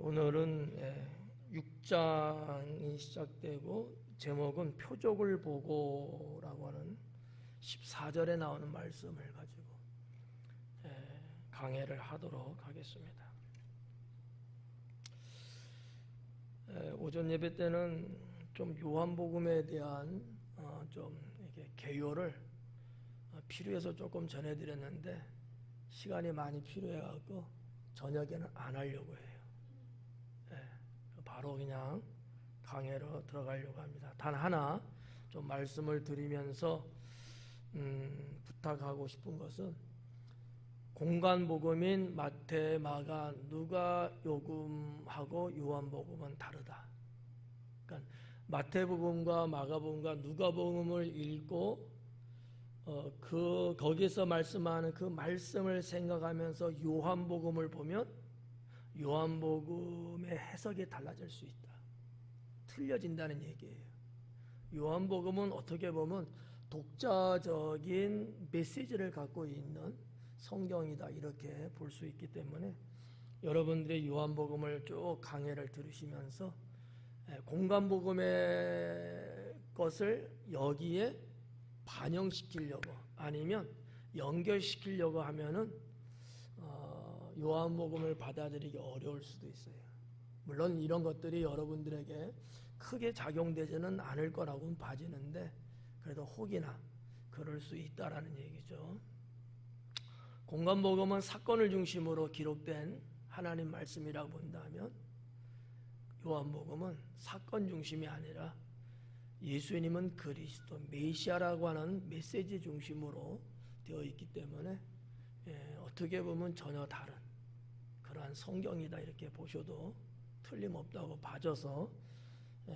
오늘은 6장이 시작되고 제목은 표적을 보고라고 하는 14절에 나오는 말씀을 가지고 강해를 하도록 하겠습니다. 오전 예배 때는 좀 요한복음에 대한 좀 이렇게 개요를 필요해서 조금 전해드렸는데 시간이 많이 필요해갖고 저녁에는 안 하려고 해요. 바로 그냥 강해로 들어가려고 합니다. 단 하나 좀 말씀을 드리면서 부탁하고 싶은 것은 공간복음인 마태, 마가, 누가 복음하고 요한복음은 다르다. 그러니까 마태복음과 마가복음과 누가복음을 읽고 거기서 말씀하는 그 말씀을 생각하면서 요한복음을 보면 요한복음의 해석이 달라질 수 있다. 틀려진다는 얘기예요. 요한복음은 어떻게 보면 독자적인 메시지를 갖고 있는 성경이다 이렇게 볼 수 있기 때문에 여러분들이 요한복음을 쭉 강해를 들으시면서 공간복음의 것을 여기에 반영시키려고 아니면 연결시키려고 하면은 요한복음을 받아들이기 어려울 수도 있어요. 물론 이런 것들이 여러분들에게 크게 작용되지는 않을 거라고는 봐지는데 그래도 혹이나 그럴 수 있다라는 얘기죠. 공간복음은 사건을 중심으로 기록된 하나님 말씀이라고 본다면 요한복음은 사건 중심이 아니라 예수님은 그리스도 메시아라고 하는 메시지 중심으로 되어 있기 때문에 어떻게 보면 전혀 다른 그러한 성경이다 이렇게 보셔도 틀림없다고 봐져서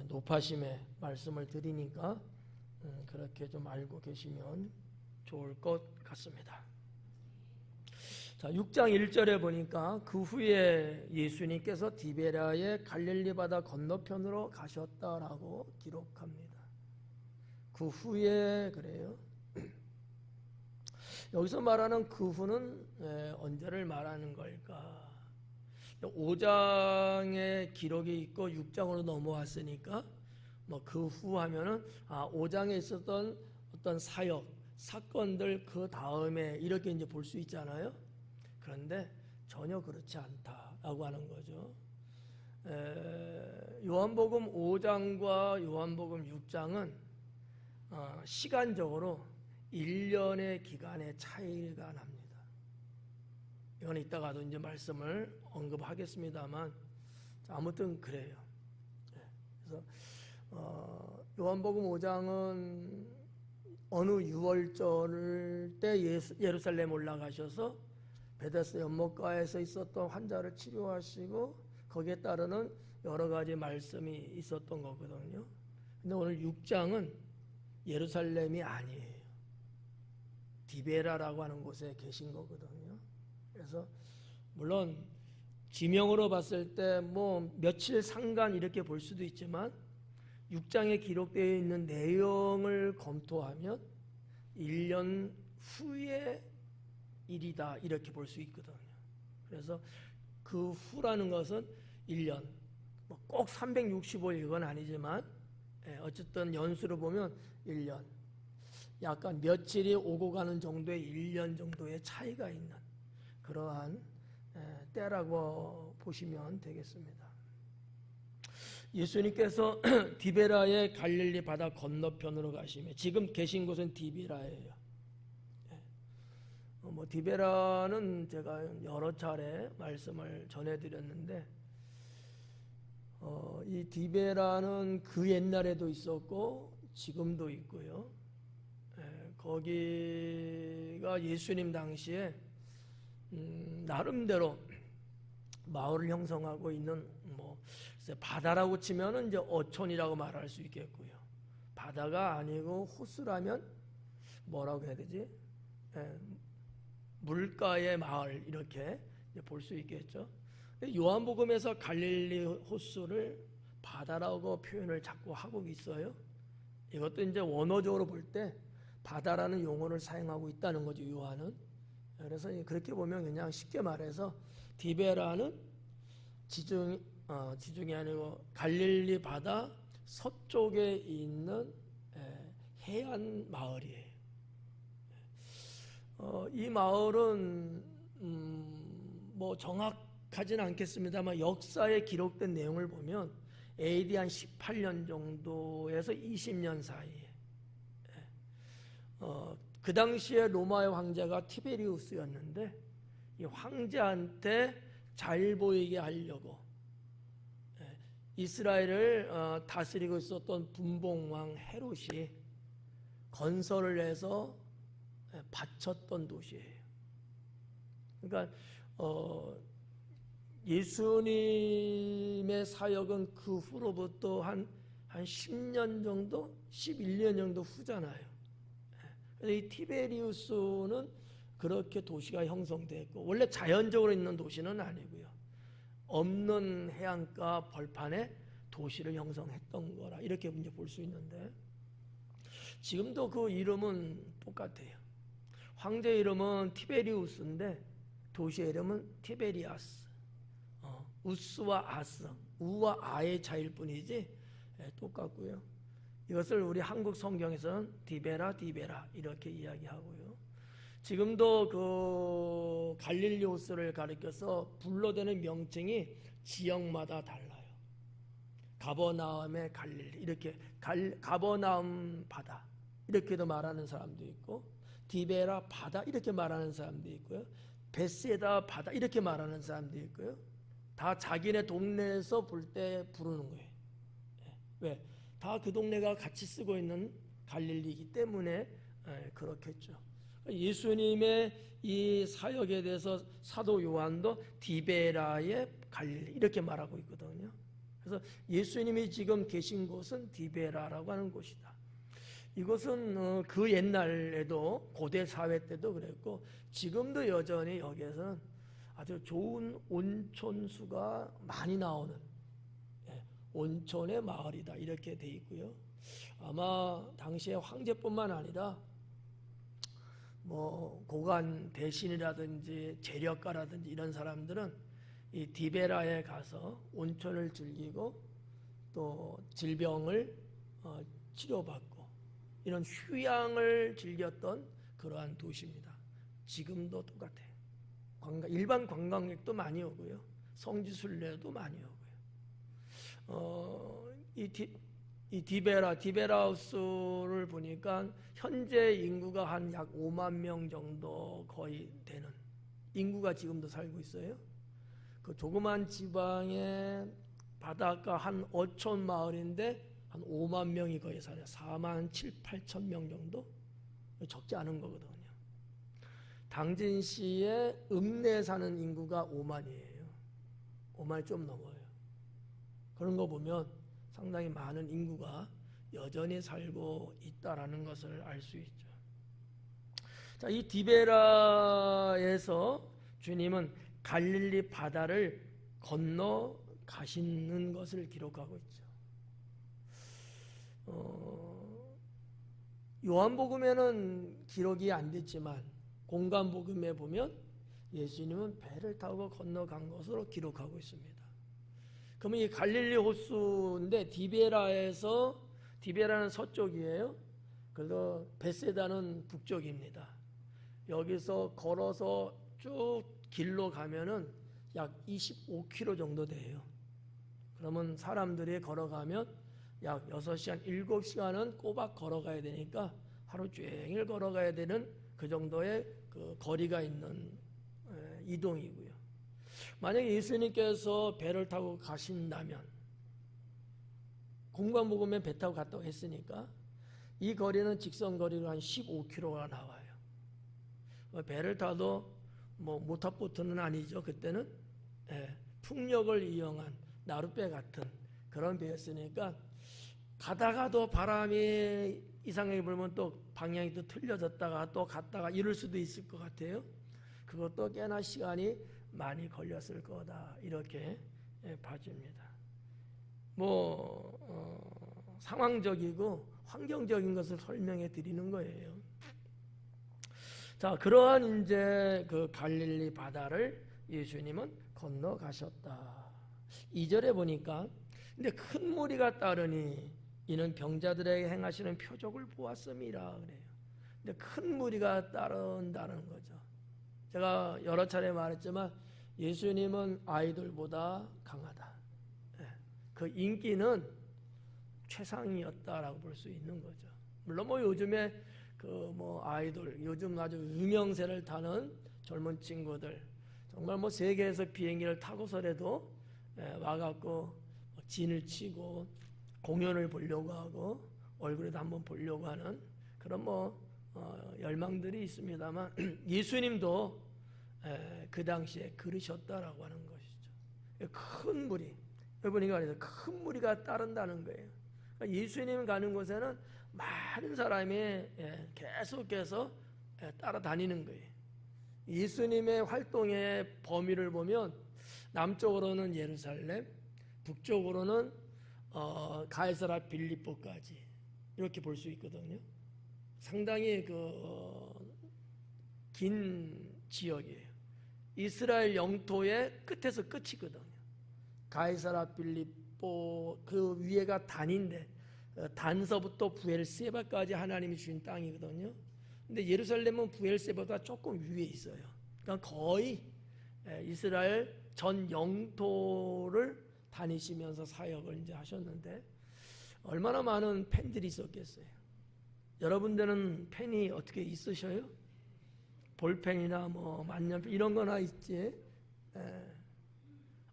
높아심의 말씀을 드리니까 그렇게 좀 알고 계시면 좋을 것 같습니다. 자, 6장 1절에 보니까 그 후에 예수님께서 디베랴의 갈릴리 바다 건너편으로 가셨다라고 기록합니다. 그 후에 그래요. 여기서 말하는 그 후는 언제를 말하는 걸까? 5장의 기록이 있고 6장으로 넘어왔으니까 뭐 그 후 하면은 5장에 있었던 어떤 사역, 사건들 그 다음에 이렇게 이제 볼 수 있잖아요. 그런데 전혀 그렇지 않다라고 하는 거죠. 요한복음 5장과 요한복음 6장은 시간적으로 1년의 기간의 차이가 납니다. 이건 이따가도 이제 말씀을 언급하겠습니다만 아무튼 그래요. 그래서 요한복음 5장은 어느 6월절 때 예루살렘 올라가셔서 베데스다 연못가에서 있었던 환자를 치료하시고 거기에 따르는 여러 가지 말씀이 있었던 거거든요. 근데 오늘 6장은 예루살렘이 아니에요. 디베라라고 하는 곳에 계신 거거든요. 그래서 물론 지명으로 봤을 때 뭐 며칠 상간 이렇게 볼 수도 있지만 6장에 기록되어 있는 내용을 검토하면 1년 후의 일이다 이렇게 볼 수 있거든요. 그래서 그 후라는 것은 1년 꼭 365일 이건 아니지만 어쨌든 연수로 보면 1년 약간 며칠이 오고 가는 정도의 1년 정도의 차이가 있는 그러한 때라고 보시면 되겠습니다. 예수님께서 디베라의 갈릴리 바다 건너편으로 가시며 지금 계신 곳은 디베라예요. 뭐 디베라는 제가 여러 차례 말씀을 전해드렸는데 이 디베라는 그 옛날에도 있었고 지금도 있고요. 거기가 예수님 당시에 나름대로 마을을 형성하고 있는 뭐 바다라고 치면은 이제 어촌이라고 말할 수 있겠고요. 바다가 아니고 호수라면 뭐라고 해야 되지? 물가의 마을 이렇게 볼 수 있겠죠. 요한복음에서 갈릴리 호수를 바다라고 표현을 자꾸 하고 있어요. 이것도 이제 원어적으로 볼 때 바다라는 용어를 사용하고 있다는 거죠, 요한은. 그래서 그렇게 보면 그냥 쉽게 말해서 디베라는 지중 지중해 아니고 갈릴리 바다 서쪽에 있는 해안 마을이에요. 이 마을은 뭐 정확하지는 않겠습니다만 역사에 기록된 내용을 보면 AD 한 18년 정도에서 20년 사이에 그 당시에 로마의 황제가 티베리우스였는데 이 황제한테 잘 보이게 하려고 이스라엘을 다스리고 있었던 분봉왕 헤롯이 건설을 해서 바쳤던 도시예요. 그러니까 예수님의 사역은 그 후로부터 한 10년 정도, 11년 정도 후잖아요. 그래서 이 티베리우스는 그렇게 도시가 형성됐고, 원래 자연적으로 있는 도시는 아니고요. 없는 해안가 벌판에 도시를 형성했던 거라 이렇게 이제 볼 수 있는데, 지금도 그 이름은 똑같아요. 황제 이름은 티베리우스인데 도시의 이름은 티베리아스. 우스와 아스, 우와 아의 차이일 뿐이지 똑같고요. 이것을 우리 한국 성경에서는 디베라 이렇게 이야기하고요. 지금도 그 갈릴리 호수를 가리켜서 불러대는 명칭이 지역마다 달라요. 가버나움의 갈릴리 이렇게 가버나움 바다 이렇게도 말하는 사람도 있고, 디베라 바다 이렇게 말하는 사람도 있고요. 베세다 바다 이렇게 말하는 사람도 있고요. 다 자기네 동네에서 볼 때 부르는 거예요. 왜? 다 그 동네가 같이 쓰고 있는 갈릴리이기 때문에 그렇겠죠. 예수님의 이 사역에 대해서 사도 요한도 디베라의 갈릴리 이렇게 말하고 있거든요. 그래서 예수님이 지금 계신 곳은 디베라라고 하는 곳이다. 이것은 그 옛날에도 고대 사회 때도 그랬고 지금도 여전히 여기에서는 아주 좋은 온천수가 많이 나오는 온천의 마을이다 이렇게 돼 있고요. 아마 당시에 황제뿐만 아니라 뭐 고관 대신이라든지 재력가라든지 이런 사람들은 이 디베라에 가서 온천을 즐기고 또 질병을 치료받고 이런 휴양을 즐겼던 그러한 도시입니다. 지금도 똑같아요. 일반 관광객도 많이 오고요. 성지순례도 많이 오고요. 이 디베라우스를 보니까 현재 인구가 한 약 5만 명 정도 거의 되는 인구가 지금도 살고 있어요. 그 조그만 지방의 바닷가 한 어촌 마을인데 한 5만 명이 거의 살아요. 4만 7, 8천 명 정도? 적지 않은 거거든요. 당진시의 읍내에 사는 인구가 5만이에요. 5만이 좀 넘어요. 그런 거 보면 상당히 많은 인구가 여전히 살고 있다라는 것을 알 수 있죠. 자, 이 디베라에서 주님은 갈릴리 바다를 건너 가시는 것을 기록하고 있죠. 요한복음에는 기록이 안 됐지만 공간복음에 보면 예수님은 배를 타고 건너간 것으로 기록하고 있습니다. 그러면 이 갈릴리 호수인데 디베라는 서쪽이에요. 그래서 베세다는 북쪽입니다. 여기서 걸어서 쭉 길로 가면은 약 25km 정도 돼요. 그러면 사람들이 걸어가면 약 6시간, 7시간은 꼬박 걸어가야 되니까 하루 종일 걸어가야 되는 그 정도의 그 거리가 있는 이동이고요. 만약에 예수님께서 배를 타고 가신다면 공간복음에 배 타고 갔다고 했으니까 이 거리는 직선 거리로 한 15km가 나와요. 배를 타도 뭐 모터보트는 아니죠. 그때는 풍력을 이용한 나룻배 같은 그런 배였으니까 가다가도 바람이 이상하게 불면 또 방향이 또 틀려졌다가 또 갔다가 이럴 수도 있을 것 같아요. 그것도 꽤나 시간이 많이 걸렸을 거다 이렇게 봐집니다. 상황적이고 환경적인 것을 설명해 드리는 거예요. 자, 그러한 이제 그 갈릴리 바다를 예수님은 건너가셨다. 2절에 보니까 근데 큰 무리가 따르니 이는 병자들에게 행하시는 표적을 보았음이라 그래요. 근데 큰 무리가 따른다는 거죠. 제가 여러 차례 말했지만 예수님은 아이돌보다 강하다. 그 인기는 최상이었다라고 볼 수 있는 거죠. 물론 뭐 요즘에 그 뭐 아이돌, 요즘 아주 유명세를 타는 젊은 친구들, 정말 뭐 세계에서 비행기를 타고서라도 와갖고 진을 치고 공연을 보려고 하고 얼굴에도 한번 보려고 하는 그런 뭐 열망들이 있습니다만 예수님도 그 당시에 그러셨다라고 하는 것이죠. 큰 무리, 여러분이가 그래서 큰 무리가 따른다는 거예요. 그러니까 예수님 가는 곳에는 많은 사람이 계속해서 따라다니는 거예요. 예수님의 활동의 범위를 보면 남쪽으로는 예루살렘, 북쪽으로는 가이사라 빌립보까지 이렇게 볼 수 있거든요. 상당히 긴 지역이에요. 이스라엘 영토의 끝에서 끝이거든요. 가이사라 빌립보 그 위에가 단인데 단서부터 부엘세바까지 하나님이 주신 땅이거든요. 근데 예루살렘은 부엘세바보다 조금 위에 있어요. 그러니까 거의 이스라엘 전 영토를 다니시면서 사역을 이제 하셨는데 얼마나 많은 팬들이 있었겠어요. 여러분들은 팬이 어떻게 있으셔요? 볼펜이나 뭐 만년필 이런 거나 있지.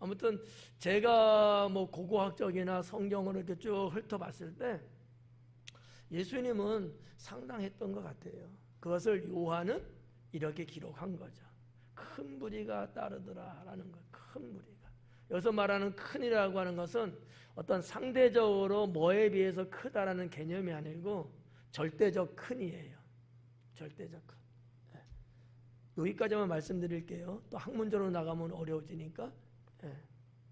아무튼 제가 뭐 고고학적이나 성경을 이렇게 쭉 훑어봤을 때 예수님은 상당했던 것 같아요. 그것을 요한은 이렇게 기록한 거죠. 큰 무리가 따르더라라는 것. 큰 무리가. 여기서 말하는 큰이라고 하는 것은 어떤 상대적으로 뭐에 비해서 크다라는 개념이 아니고 절대적 큰이에요. 절대적 큰. 여기까지만 말씀드릴게요. 또 학문적으로 나가면 어려워지니까.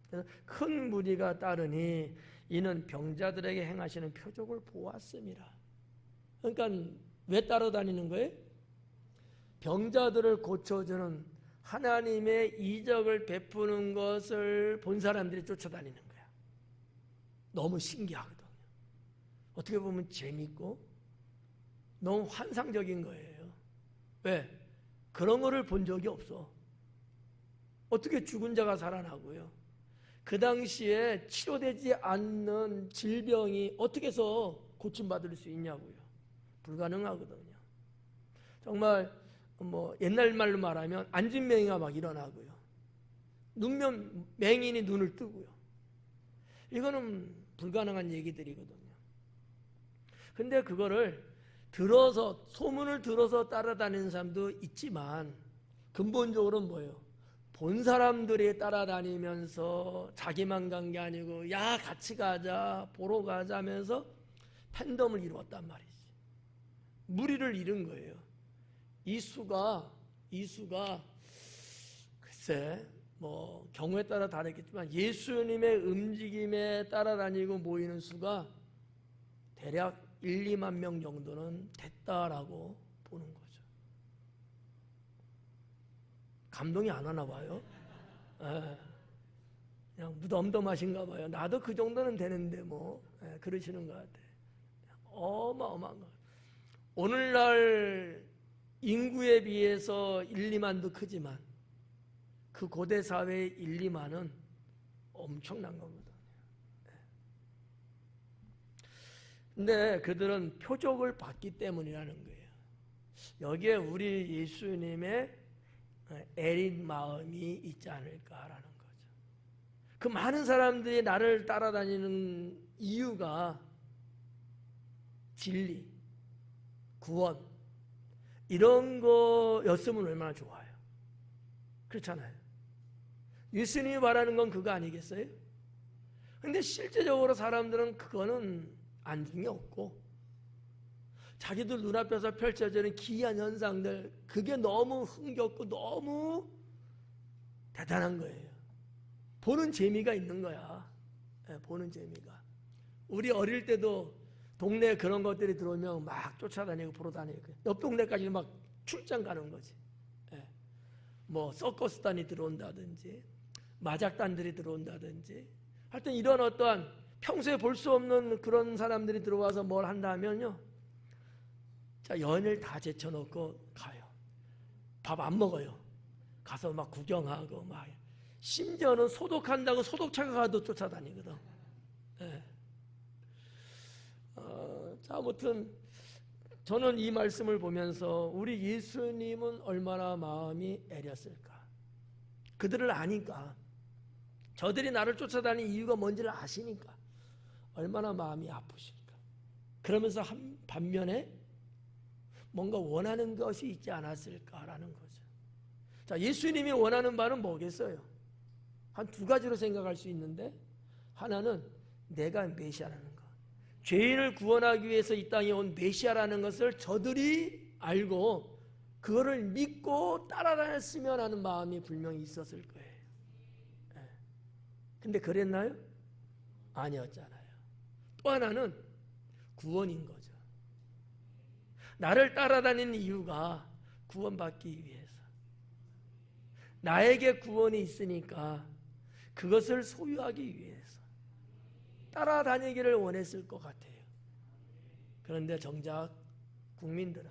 그래서 큰 무리가 따르니 이는 병자들에게 행하시는 표적을 보았습니다. 그러니까 왜 따라다니는 거예요? 병자들을 고쳐주는 하나님의 이적을 베푸는 것을 본 사람들이 쫓아다니는 거야. 너무 신기하거든요. 어떻게 보면 재밌고 너무 환상적인 거예요. 왜? 그런 거를 본 적이 없어. 어떻게 죽은 자가 살아나고요. 그 당시에 치료되지 않는 질병이 어떻게 해서 고침받을 수 있냐고요. 불가능하거든요. 정말 뭐 옛날 말로 말하면 안진뱅이가 막 일어나고요. 눈면 맹인이 눈을 뜨고요. 이거는 불가능한 얘기들이거든요. 근데 그거를 들어서 소문을 들어서 따라다니는 사람도 있지만 근본적으로는 뭐예요? 본 사람들이 따라다니면서 자기만 간 게 아니고 야 같이 가자 보러 가자면서 팬덤을 이루었단 말이지. 무리를 이룬 거예요. 이 수가 글쎄 뭐 경우에 따라 다르겠지만 예수님의 움직임에 따라다니고 모이는 수가 대략 1, 2만 명 정도는 됐다라고 보는 거죠. 감동이 안 하나 봐요. 그냥 무덤덤하신가 봐요. 나도 그 정도는 되는데 뭐 그러시는 것 같아요. 어마어마한 거. 오늘날 인구에 비해서 1, 2만도 크지만 그 고대 사회의 1, 2만은 엄청난 겁니다. 근데 그들은 표적을 받기 때문이라는 거예요. 여기에 우리 예수님의 애린 마음이 있지 않을까라는 거죠. 그 많은 사람들이 나를 따라다니는 이유가 진리, 구원 이런 거였으면 얼마나 좋아요. 그렇잖아요. 예수님이 말하는 건 그거 아니겠어요? 근데 실제적으로 사람들은 그거는 안중에 없고 자기들 눈앞에서 펼쳐지는 기이한 현상들 그게 너무 흥겹고 너무 대단한 거예요. 보는 재미가 있는 거야. 보는 재미가. 우리 어릴 때도 동네에 그런 것들이 들어오면 막 쫓아다니고 보러 다니고 옆 동네까지 막 출장 가는 거지. 뭐 서커스단이 들어온다든지 마작단들이 들어온다든지 하여튼 이런 어떠한 평소에 볼 수 없는 그런 사람들이 들어와서 뭘 한다면요, 자, 연을 다 제쳐놓고 가요. 밥 안 먹어요. 가서 막 구경하고 막, 심지어는 소독한다고 소독차가 가도 쫓아다니거든. 네. 자, 아무튼 저는 이 말씀을 보면서 우리 예수님은 얼마나 마음이 애렸을까. 그들을 아니까, 저들이 나를 쫓아다니는 이유가 뭔지를 아시니까 얼마나 마음이 아프실까. 그러면서 반면에 뭔가 원하는 것이 있지 않았을까라는 거죠. 자, 예수님이 원하는 바는 뭐겠어요? 한 두 가지로 생각할 수 있는데, 하나는 내가 메시아라는 것, 죄인을 구원하기 위해서 이 땅에 온 메시아라는 것을 저들이 알고 그거를 믿고 따라다녔으면 하는 마음이 분명히 있었을 거예요. 근데 그랬나요? 아니었잖아요. 또 하나는 구원인 거죠. 나를 따라다니는 이유가 구원받기 위해서, 나에게 구원이 있으니까 그것을 소유하기 위해서 따라다니기를 원했을 것 같아요. 그런데 정작 국민들은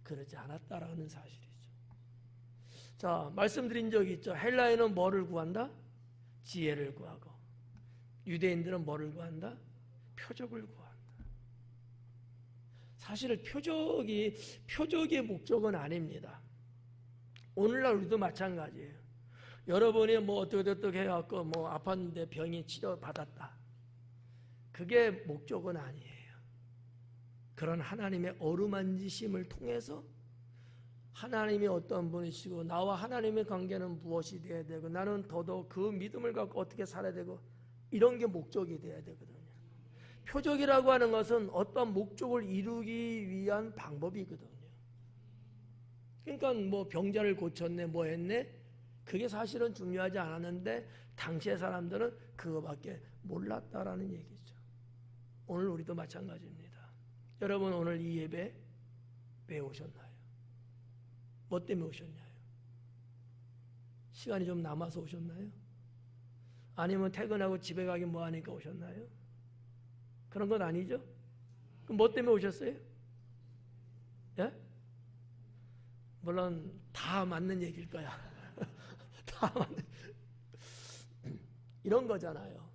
그러지 않았다라는 사실이죠. 자, 말씀드린 적이 있죠. 헬라인은 뭐를 구한다? 지혜를 구하고, 유대인들은 뭐를 구한다? 표적을 구한다. 사실 표적의 목적은 아닙니다. 오늘날 우리도 마찬가지예요. 여러분이 뭐 어떻게 해갖고 뭐 아팠는데 병이 치료받았다, 그게 목적은 아니에요. 그런 하나님의 어루만지심을 통해서 하나님이 어떤 분이시고 나와 하나님의 관계는 무엇이 되어야 되고 나는 더더욱 그 믿음을 갖고 어떻게 살아야 되고, 이런 게 목적이 되어야 되거든요. 표적이라고 하는 것은 어떤 목적을 이루기 위한 방법이거든요. 그러니까 뭐 병자를 고쳤네 뭐 했네, 그게 사실은 중요하지 않았는데 당시의 사람들은 그거밖에 몰랐다라는 얘기죠. 오늘 우리도 마찬가지입니다. 여러분, 오늘 이 예배 왜 오셨나요? 뭐 때문에 오셨나요? 시간이 좀 남아서 오셨나요? 아니면 퇴근하고 집에 가기 뭐 하니까 오셨나요? 그런 건 아니죠? 그럼 뭐 때문에 오셨어요? 예? 물론 다 맞는 얘기일 거야. 다 맞는. 이런 거잖아요.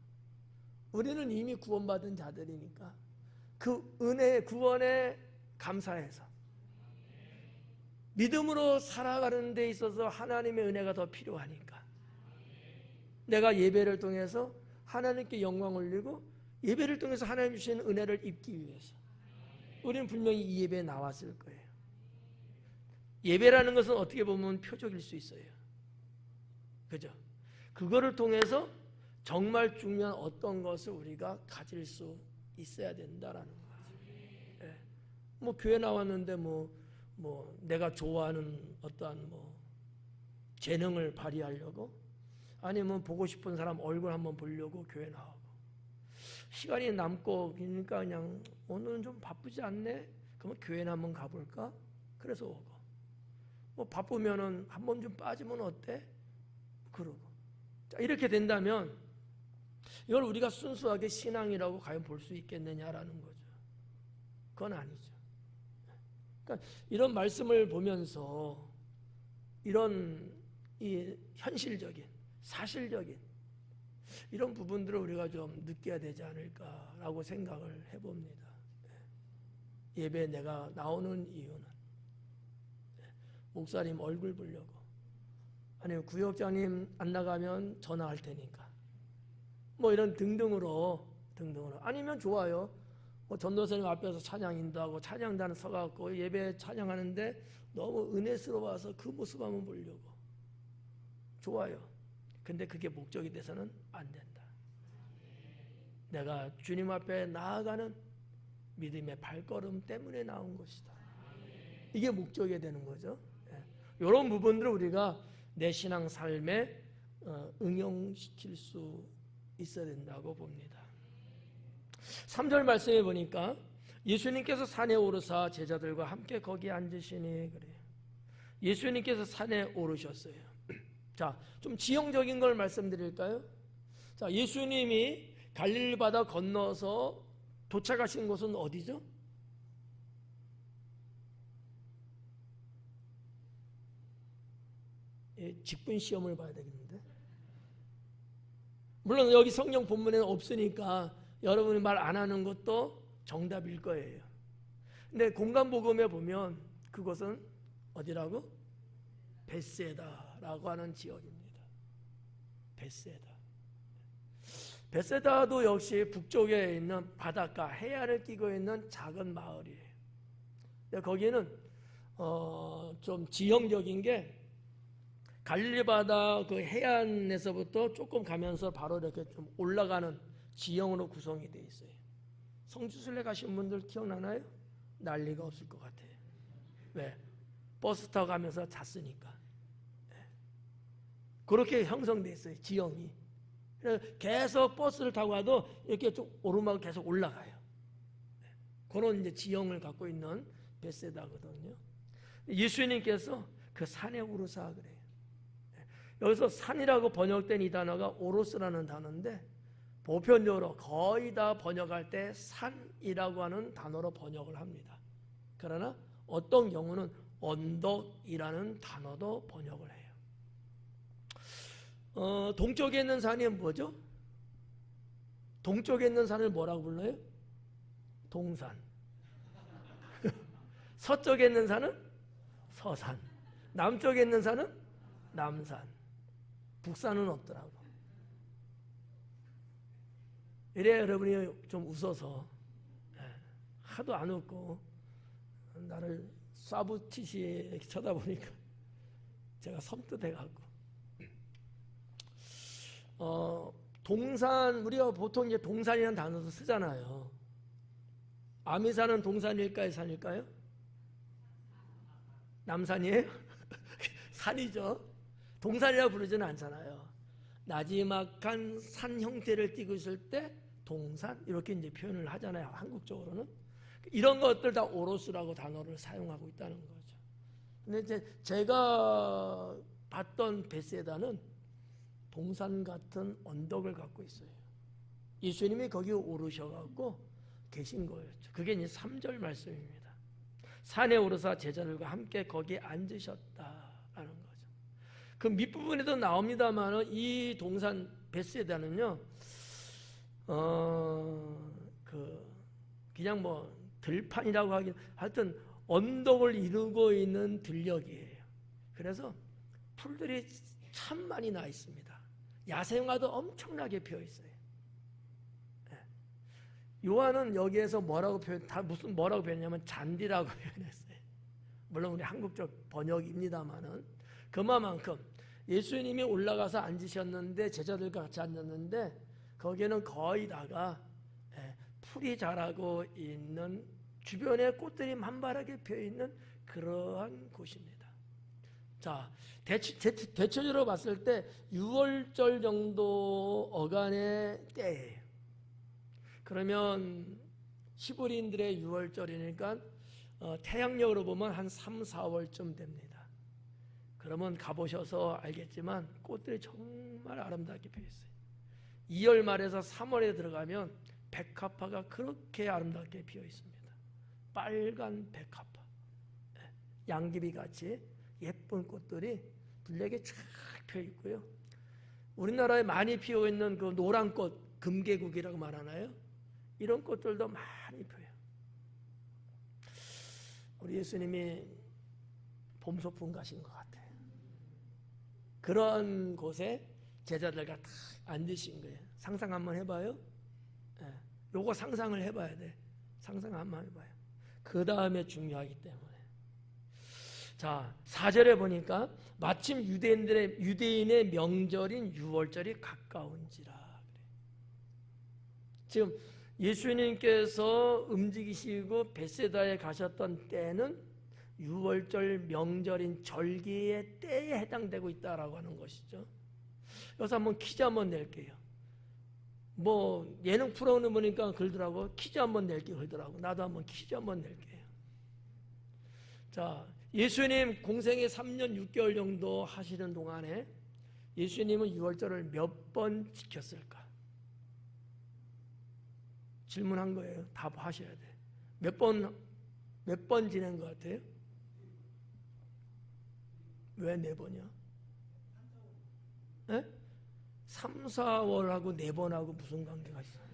우리는 이미 구원받은 자들이니까 그 은혜, 구원에 감사해서 믿음으로 살아가는 데 있어서 하나님의 은혜가 더 필요하니까 내가 예배를 통해서 하나님께 영광 올리고 예배를 통해서 하나님 주시는 은혜를 입기 위해서 우리는 분명히 이 예배에 나왔을 거예요. 예배라는 것은 어떻게 보면 표적일 수 있어요. 그죠? 그거를 통해서 정말 중요한 어떤 것을 우리가 가질 수 있어야 된다라는 거죠. 예. 뭐 교회 나왔는데 뭐 내가 좋아하는 어떠한 뭐 재능을 발휘하려고, 아니면 보고 싶은 사람 얼굴 한번 보려고 교회 나오고, 시간이 남고 그러니까 그냥 오늘은 좀 바쁘지 않네? 그러면 교회나 한번 가볼까? 그래서 오고, 뭐 바쁘면은 한번 좀 빠지면 어때? 그러고. 자, 이렇게 된다면 이걸 우리가 순수하게 신앙이라고 과연 볼 수 있겠느냐라는 거죠. 그건 아니죠. 그러니까 이런 말씀을 보면서 이런 이 현실적인, 사실적인 이런 부분들을 우리가 좀 느껴야 되지 않을까라고 생각을 해봅니다. 예배에 내가 나오는 이유는 목사님 얼굴 보려고, 아니면 구역장님 안 나가면 전화할 테니까, 뭐 이런 등등으로 아니면 좋아요. 뭐 전도사님 앞에서 찬양 인도하고 찬양단 서갖고 예배 찬양하는데 너무 은혜스러워서 그 모습 한번 보려고, 좋아요. 근데 그게 목적이 돼서는 안 된다. 내가 주님 앞에 나아가는 믿음의 발걸음 때문에 나온 것이다. 이게 목적이 되는 거죠. 이런 부분들을 우리가 내 신앙 삶에 응용시킬 수 있어야 된다고 봅니다. 3절 말씀에 보니까 예수님께서 산에 오르사 제자들과 함께 거기 앉으시니, 그래요. 예수님께서 산에 오르셨어요. 자, 좀 지형적인 걸 말씀드릴까요? 자, 예수님이 갈릴리 바다 건너서 도착하신 곳은 어디죠? 예, 직분 시험을 봐야 되겠는데. 물론 여기 성경 본문에는 없으니까 여러분이 말 안 하는 것도 정답일 거예요. 근데 공간복음에 보면 그것은 어디라고? 벳세다라고 하는 지역입니다. 벳세다. 벳세다도 역시 북쪽에 있는 바닷가, 해안을 끼고 있는 작은 마을이에요. 근데 거기는 좀 지형적인 게 갈릴리 바다 그 해안에서부터 조금 가면서 바로 이렇게 좀 올라가는 지형으로 구성이 되어 있어요. 성지순례 가신 분들 기억나나요? 난리가 없을 것 같아요. 왜? 버스 타고 가면서 잤으니까. 그렇게 형성되어 있어요, 지형이. 그래서 계속 버스를 타고 가도 이렇게 좀 오르막을 계속 올라가요. 그런 이제 지형을 갖고 있는 벳세다거든요. 예수님께서 그 산에 오르사 그래요. 여기서 산이라고 번역된 이 단어가 오로스라는 단어인데 보편적으로 거의 다 번역할 때 산이라고 하는 단어로 번역을 합니다. 그러나 어떤 경우는 언덕이라는 단어도 번역을 해요. 동쪽에 있는 산이 뭐죠? 동쪽에 있는 산을 뭐라고 불러요? 동산. 서쪽에 있는 산은 서산. 남쪽에 있는 산은 남산. 북산은 없더라고. 이래 여러분이 좀 웃어서 하도 안 웃고 나를 쏴붙이시 쳐다보니까 제가 섬뜩해갖고 동산, 우리가 보통 이제 동산이라는 단어도 쓰잖아요. 아미산은 동산일까요, 산일까요? 남산이에요? 산이죠. 동산이라고 부르지는 않잖아요. 나지막한 산 형태를 띠고 있을 때 동산 이렇게 이제 표현을 하잖아요. 한국적으로는 이런 것들 다 오로스라고 단어를 사용하고 있다는 거죠. 근데 이제 제가 봤던 벳세다는 동산 같은 언덕을 갖고 있어요. 예수님이 거기 오르셔갖고 계신 거였죠. 그게 이제 3절 말씀입니다. 산에 오르사 제자들과 함께 거기에 앉으셨다라는 거죠. 그 밑부분에도 나옵니다만 이 동산 벳세다는요, 그냥 뭐 들판이라고 하긴 하여튼 언덕을 이루고 있는 들녘이에요. 그래서 풀들이 참 많이 나 있습니다. 야생화도 엄청나게 피어 있어요. 요한은 여기에서 뭐라고 표현했냐면 잔디라고 표현했어요. 물론 우리 한국적 번역입니다만은 그만큼 예수님이 올라가서 앉으셨는데 제자들과 같이 앉았는데 거기에는 거의 다가 풀이 자라고 있는 주변에 꽃들이 만발하게 피어 있는 그러한 곳입니다. 자, 대체적으로 봤을 때 6월절 정도 어간의 때예요. 그러면 히브리인들의 6월절이니까 태양력으로 보면 한 3, 4월쯤 됩니다. 그러면 가보셔서 알겠지만 꽃들이 정말 아름답게 피어 있어요. 2월 말에서 3월에 들어가면 백합화가 그렇게 아름답게 피어 있습니다. 빨간 백합화, 양귀비 같이 예쁜 꽃들이 둘레게 쫙 펴 있고요. 우리나라에 많이 피어 있는 그 노란 꽃, 금계국이라고 말하나요? 이런 꽃들도 많이 펴요. 우리 예수님이 봄소풍 가신 것 같아요. 그런 곳에 제자들과 딱 앉으신 거예요. 상상 한번 해봐요. 요거 상상을 해봐야 돼. 상상 한번 해봐요. 그 다음에 중요하기 때문에. 자, 4절에 보니까 마침 유대인의 명절인 유월절이 가까운지라. 지금 예수님께서 움직이시고 벳세다에 가셨던 때는 유월절 명절인 절기의 때에 해당되고 있다라고 하는 것이죠. 여기서 한번 퀴즈 한번 낼게요. 뭐 예능 프로그램 보니까 그러더라고. 퀴즈 한번 낼게 그러더라고. 나도 한번 퀴즈 한번 낼게요. 자, 예수님 공생에 3년 6개월 정도 하시는 동안에 예수님은 유월절을 몇 번 지켰을까? 질문한 거예요. 답하셔야 돼. 몇 번 지낸 것 같아요? 왜 4번이야? 에? 3, 4월하고 4번하고 무슨 관계가 있어요?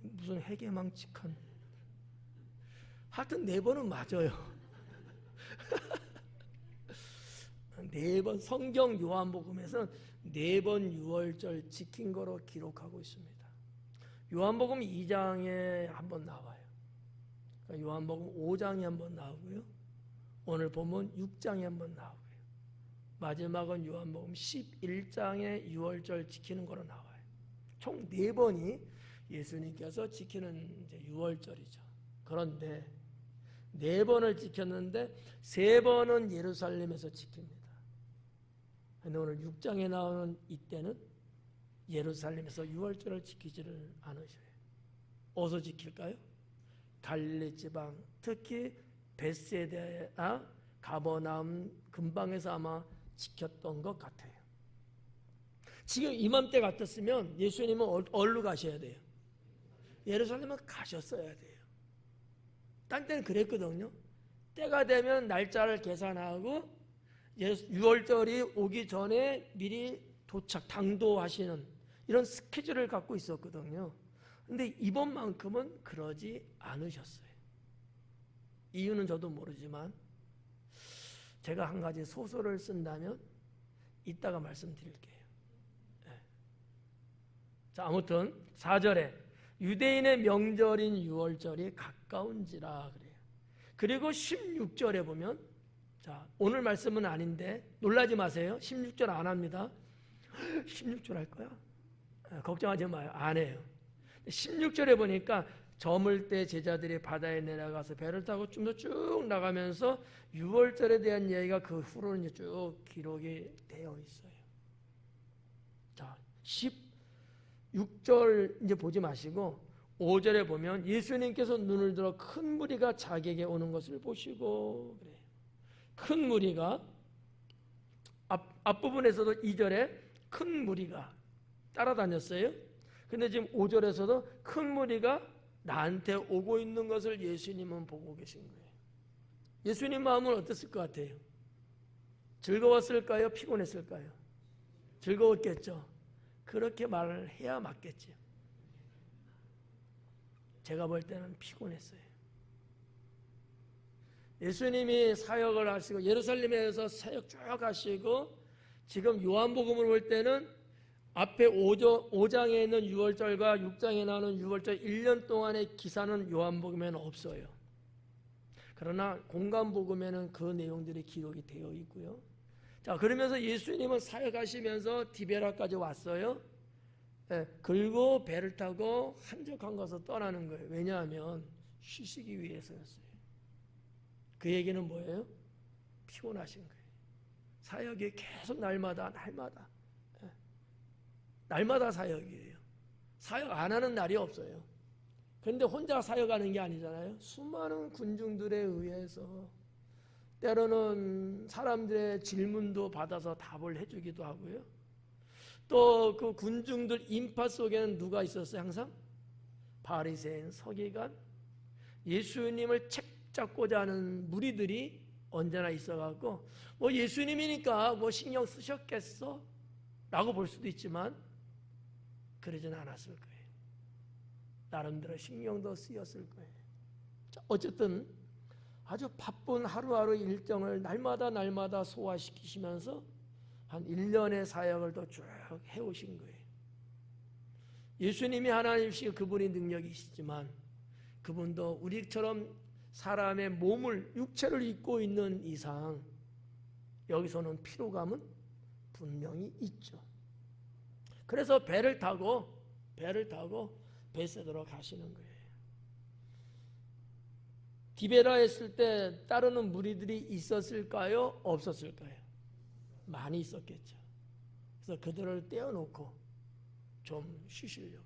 무슨 해괴망측한. 하여튼 4번은 맞아요. 4번, 성경 요한복음에서는 4번 유월절 지킨 거로 기록하고 있습니다. 요한복음 2장에 한번 나와요. 요한복음 5장에 한번 나오고요. 오늘 보면 6장에 한번 나오고요. 마지막은 요한복음 11장에 유월절 지키는 거로 나와요. 총 4번이 예수님께서 지키는 이제 유월절이죠. 그런데 4번을 지켰는데 3번은 예루살렘에서 지킵니다. 그런데 오늘 6장에 나오는 이때는 예루살렘에서 유월절을 지키지를 않으셔요. 어디서 지킬까요? 갈릴리 지방, 특히 벳세다나 가버나움 근방에서 아마 지켰던 것 같아요. 지금 이맘때 같았으면 예수님은 어디로 가셔야 돼요? 예루살렘은 가셨어야 돼요. 딴 때는 그랬거든요. 때가 되면 날짜를 계산하고 유월절이 오기 전에 미리 당도하시는 이런 스케줄을 갖고 있었거든요. 근데 이번만큼은 그러지 않으셨어요. 이유는 저도 모르지만 제가 한 가지 소설을 쓴다면 이따가 말씀드릴게요. 네. 자, 아무튼 4절에 유대인의 명절인 유월절이 가까운지라 그래요. 그리고 16절에 보면, 자, 오늘 말씀은 아닌데 놀라지 마세요. 16절 안 합니다. 16절 할 거야? 걱정하지 마요. 안 해요. 16절에 보니까 저물 때 제자들이 바다에 내려가서 배를 타고 좀 더 쭉 나가면서 유월절에 대한 이야기가 그 후로는 이제 쭉 기록이 되어 있어요. 자, 16절 이제 보지 마시고 5절에 보면 예수님께서 눈을 들어 큰 무리가 자기에게 오는 것을 보시고 그래요. 큰 무리가 앞부분에서도 2절에 큰 무리가 따라다녔어요. 근데 지금 5절에서도 큰 무리가 나한테 오고 있는 것을 예수님은 보고 계신 거예요. 예수님 마음은 어땠을 것 같아요? 즐거웠을까요? 피곤했을까요? 즐거웠겠죠. 그렇게 말을 해야 맞겠죠. 제가 볼 때는 피곤했어요. 예수님이 사역을 하시고 예루살렘에서 사역 쭉 하시고 지금 요한복음을 볼 때는 앞에 5장에 있는 유월절과 6장에 나오는 유월절 1년 동안의 기사는 요한복음에는 없어요. 그러나 공간복음에는 그 내용들이 기록이 되어 있고요. 자, 그러면서 예수님은 사역하시면서 디베라까지 왔어요. 그리고 배를 타고 한적한 곳에서 떠나는 거예요. 왜냐하면 쉬시기 위해서였어요. 그 얘기는 뭐예요? 피곤하신 거예요. 사역이 계속 날마다 사역이에요. 사역 안 하는 날이 없어요. 그런데 혼자 사역하는 게 아니잖아요. 수많은 군중들에 의해서 때로는 사람들의 질문도 받아서 답을 해주기도 하고요. 또 그 군중들 인파 속에는 누가 있었어요? 항상 바리새인, 서기관, 예수님을 책잡고자 하는 무리들이 언제나 있어갖고 뭐 예수님이니까 뭐 신경 쓰셨겠어? 라고 볼 수도 있지만 그러진 않았을 거예요. 나름대로 신경도 쓰였을 거예요. 자, 어쨌든 아주 바쁜 하루하루 일정을 날마다 소화시키시면서 한 1년의 사역을 또 쭉 해오신 거예요. 예수님이 하나님이시고 그분이 능력이시지만 그분도 우리처럼 사람의 몸을, 육체를 입고 있는 이상 여기서는 피로감은 분명히 있죠. 그래서 배를 타고 벳세다로 가시는 거예요. 디베라 했을 때 따르는 무리들이 있었을까요? 없었을까요? 많이 있었겠죠. 그래서 그들을 떼어놓고 좀 쉬시려고.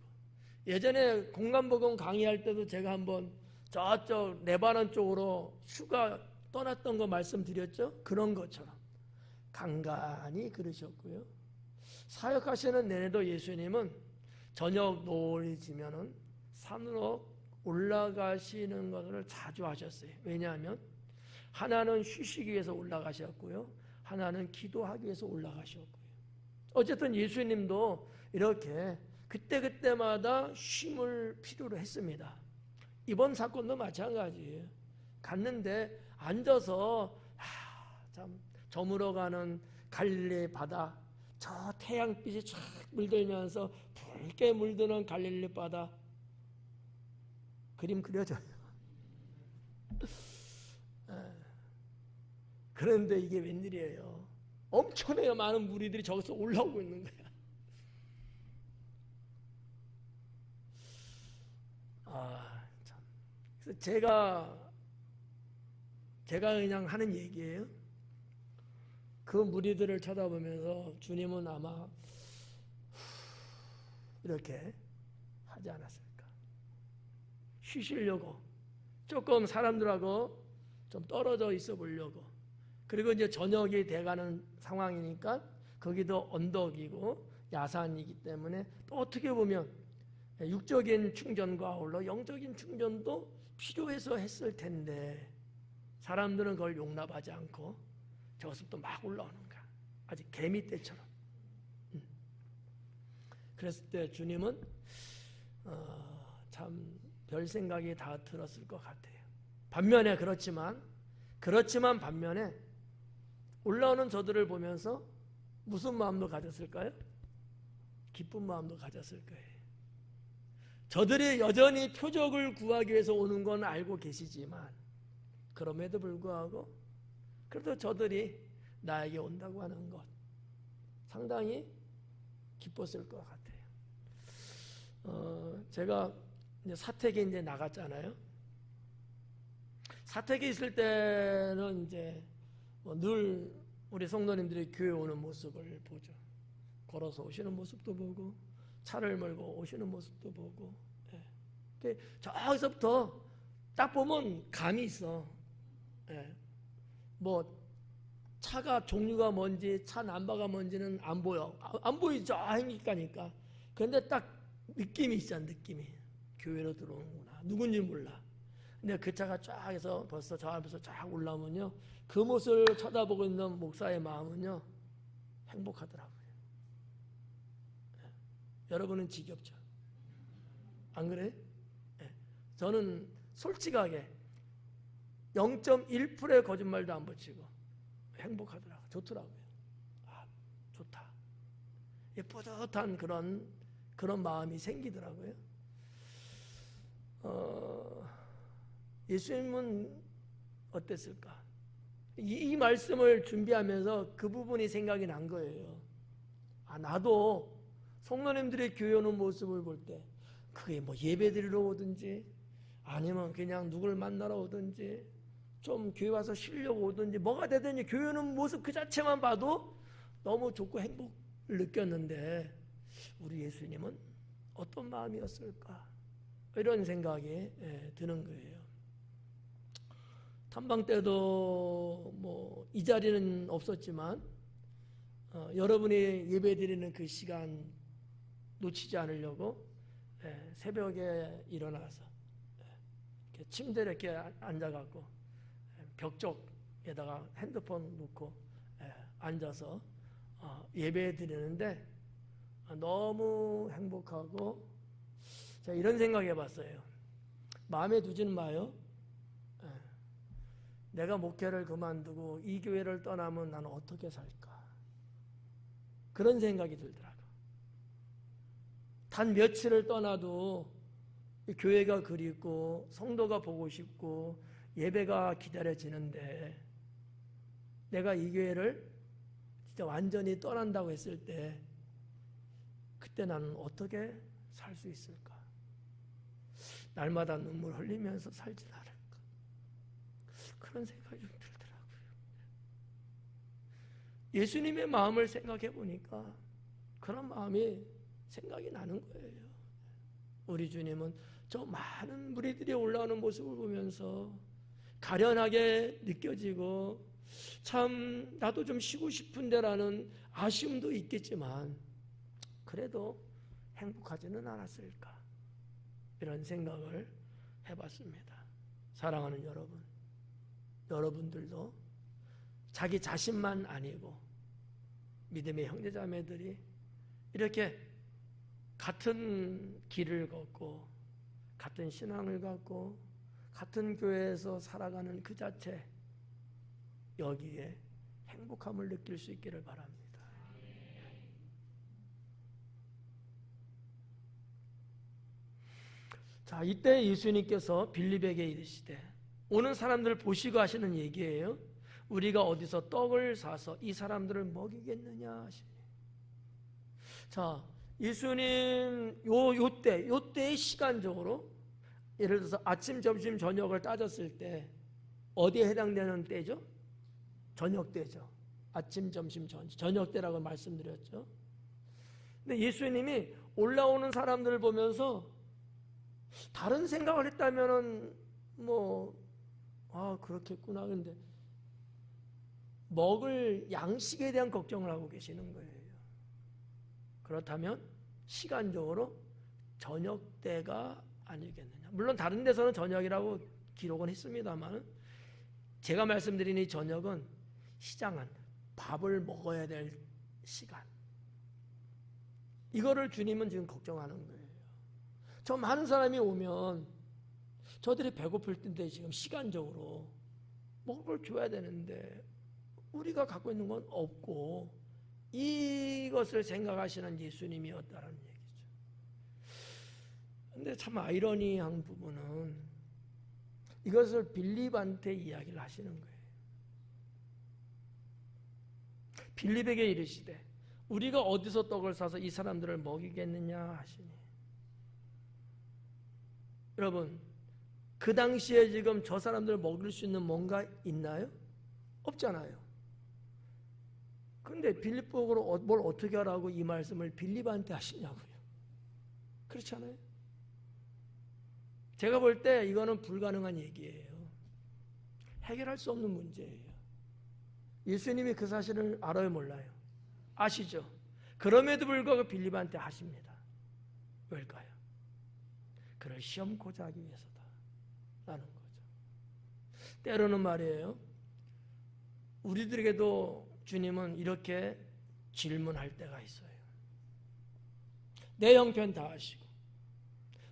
예전에 공간복음 강의할 때도 제가 한번 저쪽 레바논 쪽으로 휴가 떠났던 거 말씀드렸죠? 그런 것처럼 간간히 그러셨고요. 사역하시는 내내도 예수님은 저녁 노을이 지면은 산으로 올라가시는 것을 자주 하셨어요. 왜냐하면 하나는 쉬시기 위해서 올라가셨고요, 하나는 기도하기 위해서 올라가셨고요. 어쨌든 예수님도 이렇게 그때그때마다 쉼을 필요로 했습니다. 이번 사건도 마찬가지예요. 갔는데 앉아서 참 저물어가는 갈릴리 바다, 저 태양빛이 쫙 물들면서 붉게 물드는 갈릴리 바다 그림 그려져요. 그런데 이게 웬일이에요? 엄청나게 많은 무리들이 저기서 올라오고 있는 거야. 참. 그래서 제가 그냥 하는 얘기예요. 그 무리들을 쳐다보면서 주님은 아마 이렇게 하지 않았을까. 쉬시려고, 조금 사람들하고 좀 떨어져 있어 보려고. 그리고 이제 저녁이 돼가는 상황이니까 거기도 언덕이고 야산이기 때문에 또 어떻게 보면 육적인 충전과 아울러 영적인 충전도 필요해서 했을 텐데 사람들은 그걸 용납하지 않고 저것부터 막 올라오는 거야. 아직 개미 떼처럼. 그랬을 때 주님은 참 별 생각이 다 들었을 것 같아요. 반면에 그렇지만 반면에 올라오는 저들을 보면서 무슨 마음도 가졌을까요? 기쁜 마음도 가졌을 거예요. 저들이 여전히 표적을 구하기 위해서 오는 건 알고 계시지만 그럼에도 불구하고 그래도 저들이 나에게 온다고 하는 것 상당히 기뻤을 것 같아요. 제가 이제 사택에 이제 나갔잖아요. 사택에 있을 때는 이제 늘 우리 성도님들이 교회 오는 모습을 보죠. 걸어서 오시는 모습도 보고 차를 몰고 오시는 모습도 보고. 저기서부터 딱 보면 감이 있어. 뭐 차가 종류가 뭔지 차 넘버가 뭔지는 안 보여. 안 보이죠. 행기가니까. 그런데 딱 느낌이 있잖아. 느낌이. 교회로 들어오는구나. 누군지 몰라. 근데 그 차가 쫙 해서 벌써 저 앞에서 쫙 올라오면요, 그 모습을 쳐다보고 있는 목사의 마음은요 행복하더라고요. 여러분은 지겹죠? 안 그래? 저는 솔직하게 0.1%의 거짓말도 안 붙이고 행복하더라고요. 좋더라고요. 좋다. 뿌듯한 그런 마음이 생기더라고요. 예수님은 어땠을까? 이 말씀을 준비하면서 그 부분이 생각이 난 거예요. 나도 성도님들의 교회 오는 모습을 볼 때 그게 뭐 예배 드리러 오든지 아니면 그냥 누굴 만나러 오든지 좀 교회 와서 쉬려고 오든지 뭐가 되든지 교회 오는 모습 그 자체만 봐도 너무 좋고 행복을 느꼈는데 우리 예수님은 어떤 마음이었을까? 이런 생각이 드는 거예요. 탐방 때도 뭐 이 자리는 없었지만 여러분이 예배 드리는 그 시간 놓치지 않으려고 새벽에 일어나서 침대에 이렇게 앉아갖고 벽 쪽에다가 핸드폰 놓고 앉아서 예배 드리는데 너무 행복하고 제가 이런 생각 해봤어요. 마음에 두지는 마요. 내가 목회를 그만두고 이 교회를 떠나면 나는 어떻게 살까? 그런 생각이 들더라고요. 단 며칠을 떠나도 교회가 그립고 성도가 보고 싶고 예배가 기다려지는데 내가 이 교회를 진짜 완전히 떠난다고 했을 때 그때 나는 어떻게 살 수 있을까? 날마다 눈물 흘리면서 살진 않을까? 그런 생각이 좀 들더라고요. 예수님의 마음을 생각해 보니까 그런 마음이 생각이 나는 거예요. 우리 주님은 저 많은 무리들이 올라오는 모습을 보면서 가련하게 느껴지고 참 나도 좀 쉬고 싶은데라는 아쉬움도 있겠지만 그래도 행복하지는 않았을까 이런 생각을 해봤습니다. 사랑하는 여러분, 여러분들도 자기 자신만 아니고 믿음의 형제자매들이 이렇게 같은 길을 걷고 같은 신앙을 갖고 같은 교회에서 살아가는 그 자체 여기에 행복함을 느낄 수 있기를 바랍니다. 자, 이때 예수님께서 빌립에게 이르시되 오는 사람들을 보시고 하시는 얘기예요. 우리가 어디서 떡을 사서 이 사람들을 먹이겠느냐 하시니. 자, 예수님 요때 시간적으로 예를 들어서 아침, 점심, 저녁을 따졌을 때 어디에 해당되는 때죠? 저녁 때죠. 아침, 점심, 저녁 때라고 말씀드렸죠. 근데 예수님이 올라오는 사람들을 보면서 다른 생각을 했다면은 그렇겠구나. 근데 먹을 양식에 대한 걱정을 하고 계시는 거예요. 그렇다면 시간적으로 저녁 때가 아니겠느냐. 물론 다른 데서는 저녁이라고 기록은 했습니다만 제가 말씀드린 이 저녁은 시장한 밥을 먹어야 될 시간. 이거를 주님은 지금 걱정하는 거예요. 저 많은 사람이 오면 저들이 배고플 텐데 지금 시간적으로 먹을 걸 줘야 되는데 우리가 갖고 있는 건 없고 이것을 생각하시는 예수님이었다는 얘기죠. 근데 참 아이러니한 부분은 이것을 빌립한테 이야기를 하시는 거예요. 빌립에게 이르시되 우리가 어디서 떡을 사서 이 사람들을 먹이겠느냐 하시니. 여러분, 그 당시에 지금 저 사람들을 먹일 수 있는 뭔가 있나요? 없잖아요. 근데 빌립보로 뭘 어떻게 하라고 이 말씀을 빌립한테 하시냐고요. 그렇잖아요. 제가 볼 때 이거는 불가능한 얘기예요. 해결할 수 없는 문제예요. 예수님이 그 사실을 알아요, 몰라요? 아시죠? 그럼에도 불구하고 빌립한테 하십니다. 왜일까요? 그를 시험코자 하기 위해서다 라는 거죠. 때로는 말이에요, 우리들에게도 주님은 이렇게 질문할 때가 있어요. 내 형편 다 아시고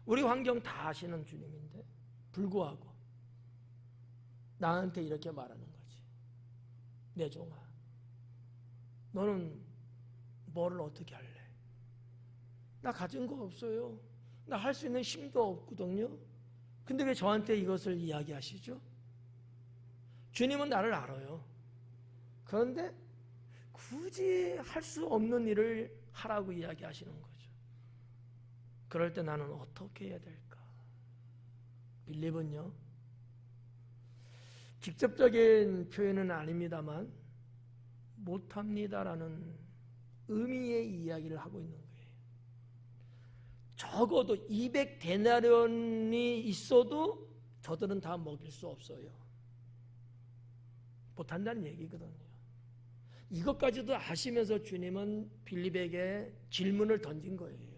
우리 환경 다 아시는 주님인데 불구하고 나한테 이렇게 말하는 거지. 내 종아, 너는 뭐를 어떻게 할래? 나 가진 거 없어요. 나 할 수 있는 힘도 없거든요. 근데 왜 저한테 이것을 이야기하시죠? 주님은 나를 알아요. 그런데 굳이 할 수 없는 일을 하라고 이야기하시는 거죠. 그럴 때 나는 어떻게 해야 될까? 빌립은요, 직접적인 표현은 아닙니다만 못합니다라는 의미의 이야기를 하고 있는 거예요. 적어도 200데나리온이 있어도 저들은 다 먹일 수 없어요. 못한다는 얘기거든요. 이것까지도 아시면서 주님은 빌립에게 질문을 던진 거예요.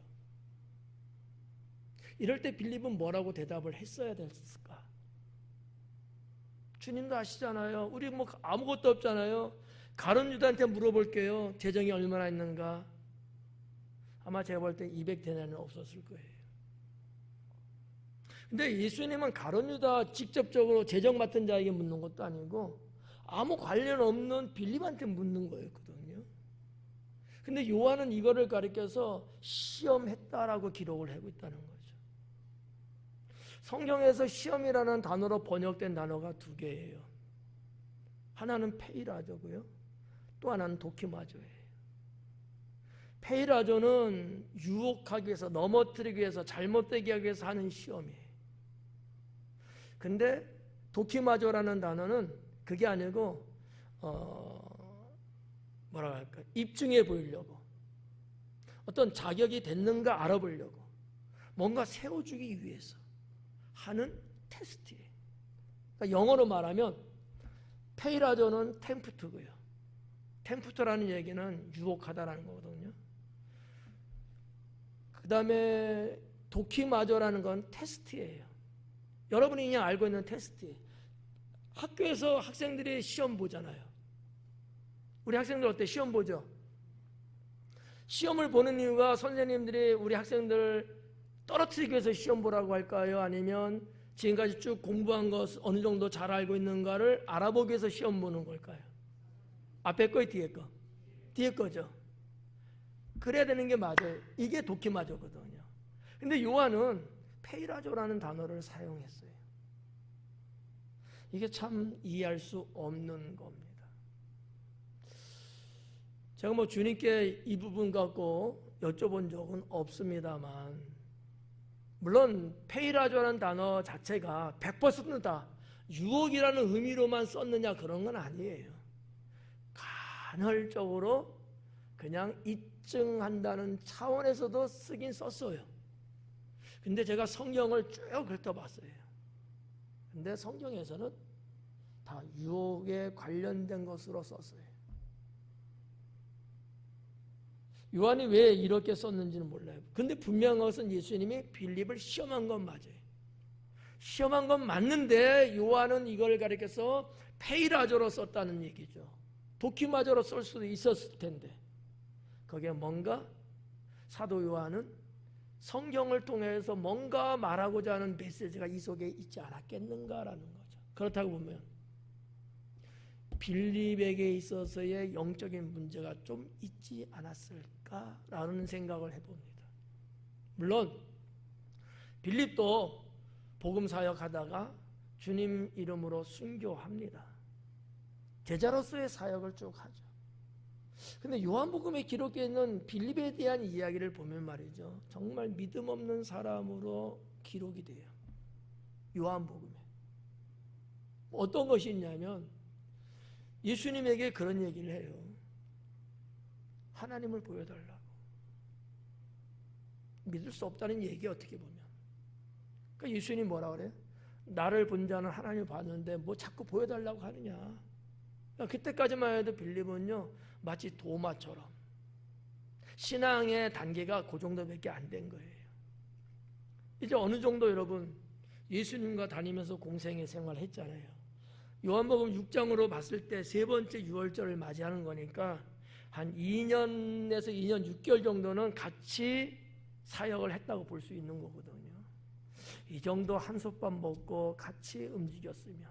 이럴 때 빌립은 뭐라고 대답을 했어야 됐을까? 주님도 아시잖아요. 우리 아무것도 없잖아요. 가룟 유다한테 물어볼게요. 재정이 얼마나 있는가? 아마 제가 볼 때 200데나리온은 없었을 거예요. 근데 예수님은 가룟 유다 직접적으로 재정 맡은 자에게 묻는 것도 아니고 아무 관련 없는 빌립한테 묻는 거였거든요. 근데 요한은 이거를 가리켜서 시험했다라고 기록을 하고 있다는 거죠. 성경에서 시험이라는 단어로 번역된 단어가 두 개예요. 하나는 페이라조고요. 또 하나는 도키마조예요. 페이라조는 유혹하기 위해서, 넘어뜨리기 위해서, 잘못되게 하기 위해서 하는 시험이에요. 근데 도키마조라는 단어는 그게 아니고 뭐라고 할까, 입증해 보이려고, 어떤 자격이 됐는가 알아보려고, 뭔가 세워주기 위해서 하는 테스트예요. 그러니까 영어로 말하면 페이라조는 템프트고요. 템프트라는 얘기는 유혹하다라는 거거든요. 그 다음에 도키마저라는 건 테스트예요. 여러분이 그냥 알고 있는 테스트예요. 학교에서 학생들이 시험 보잖아요. 우리 학생들 어때? 시험 보죠? 시험을 보는 이유가 선생님들이 우리 학생들 떨어뜨리기 위해서 시험 보라고 할까요? 아니면 지금까지 쭉 공부한 것 어느 정도 잘 알고 있는가를 알아보기 위해서 시험 보는 걸까요? 앞에 거에 뒤에 거? 뒤에 거죠. 그래야 되는 게 맞아요. 이게 도키마저거든요. 근데 요한은 페이라조라는 단어를 사용했어요. 이게 참 이해할 수 없는 겁니다. 제가 뭐 주님께 이 부분 갖고 여쭤본 적은 없습니다만, 물론 페이라조라는 단어 자체가 100%다 유혹이라는 의미로만 썼느냐 그런 건 아니에요. 간헐적으로 그냥 입증한다는 차원에서도 쓰긴 썼어요. 근데 제가 성경을 쭉 훑어봤어요. 근데 성경에서는 다 유혹에 관련된 것으로 썼어요. 요한이 왜 이렇게 썼는지는 몰라요. 근데 분명한 것은 예수님이 빌립을 시험한 건 맞아요. 시험한 건 맞는데 요한은 이걸 가리켜서 페이라조로 썼다는 얘기죠. 도키마저로 쓸 수도 있었을 텐데, 거기에 뭔가 사도 요한은 성경을 통해서 뭔가 말하고자 하는 메시지가 이 속에 있지 않았겠는가라는 거죠. 그렇다고 보면 빌립에게 있어서의 영적인 문제가 좀 있지 않았을까라는 생각을 해봅니다. 물론 빌립도 복음 사역하다가 주님 이름으로 순교합니다. 제자로서의 사역을 쭉 하죠. 근데 요한복음에 기록되어 있는 빌립에 대한 이야기를 보면 말이죠, 정말 믿음 없는 사람으로 기록이 돼요. 요한복음에 어떤 것이 있냐면 예수님에게 그런 얘기를 해요. 하나님을 보여달라고. 믿을 수 없다는 얘기 어떻게 보면. 그러니까 예수님이 뭐라 그래요? 나를 본 자는 하나님을 봤는데 뭐 자꾸 보여달라고 하느냐. 그러니까 그때까지만 해도 빌립은요 마치 도마처럼 신앙의 단계가 그 정도밖에 안 된 거예요. 이제 어느 정도 여러분 예수님과 다니면서 공생의 생활을 했잖아요. 요한복음 6장으로 봤을 때 세 번째 유월절을 맞이하는 거니까 한 2년에서 2년 6개월 정도는 같이 사역을 했다고 볼 수 있는 거거든요. 이 정도 한솥밥 먹고 같이 움직였으면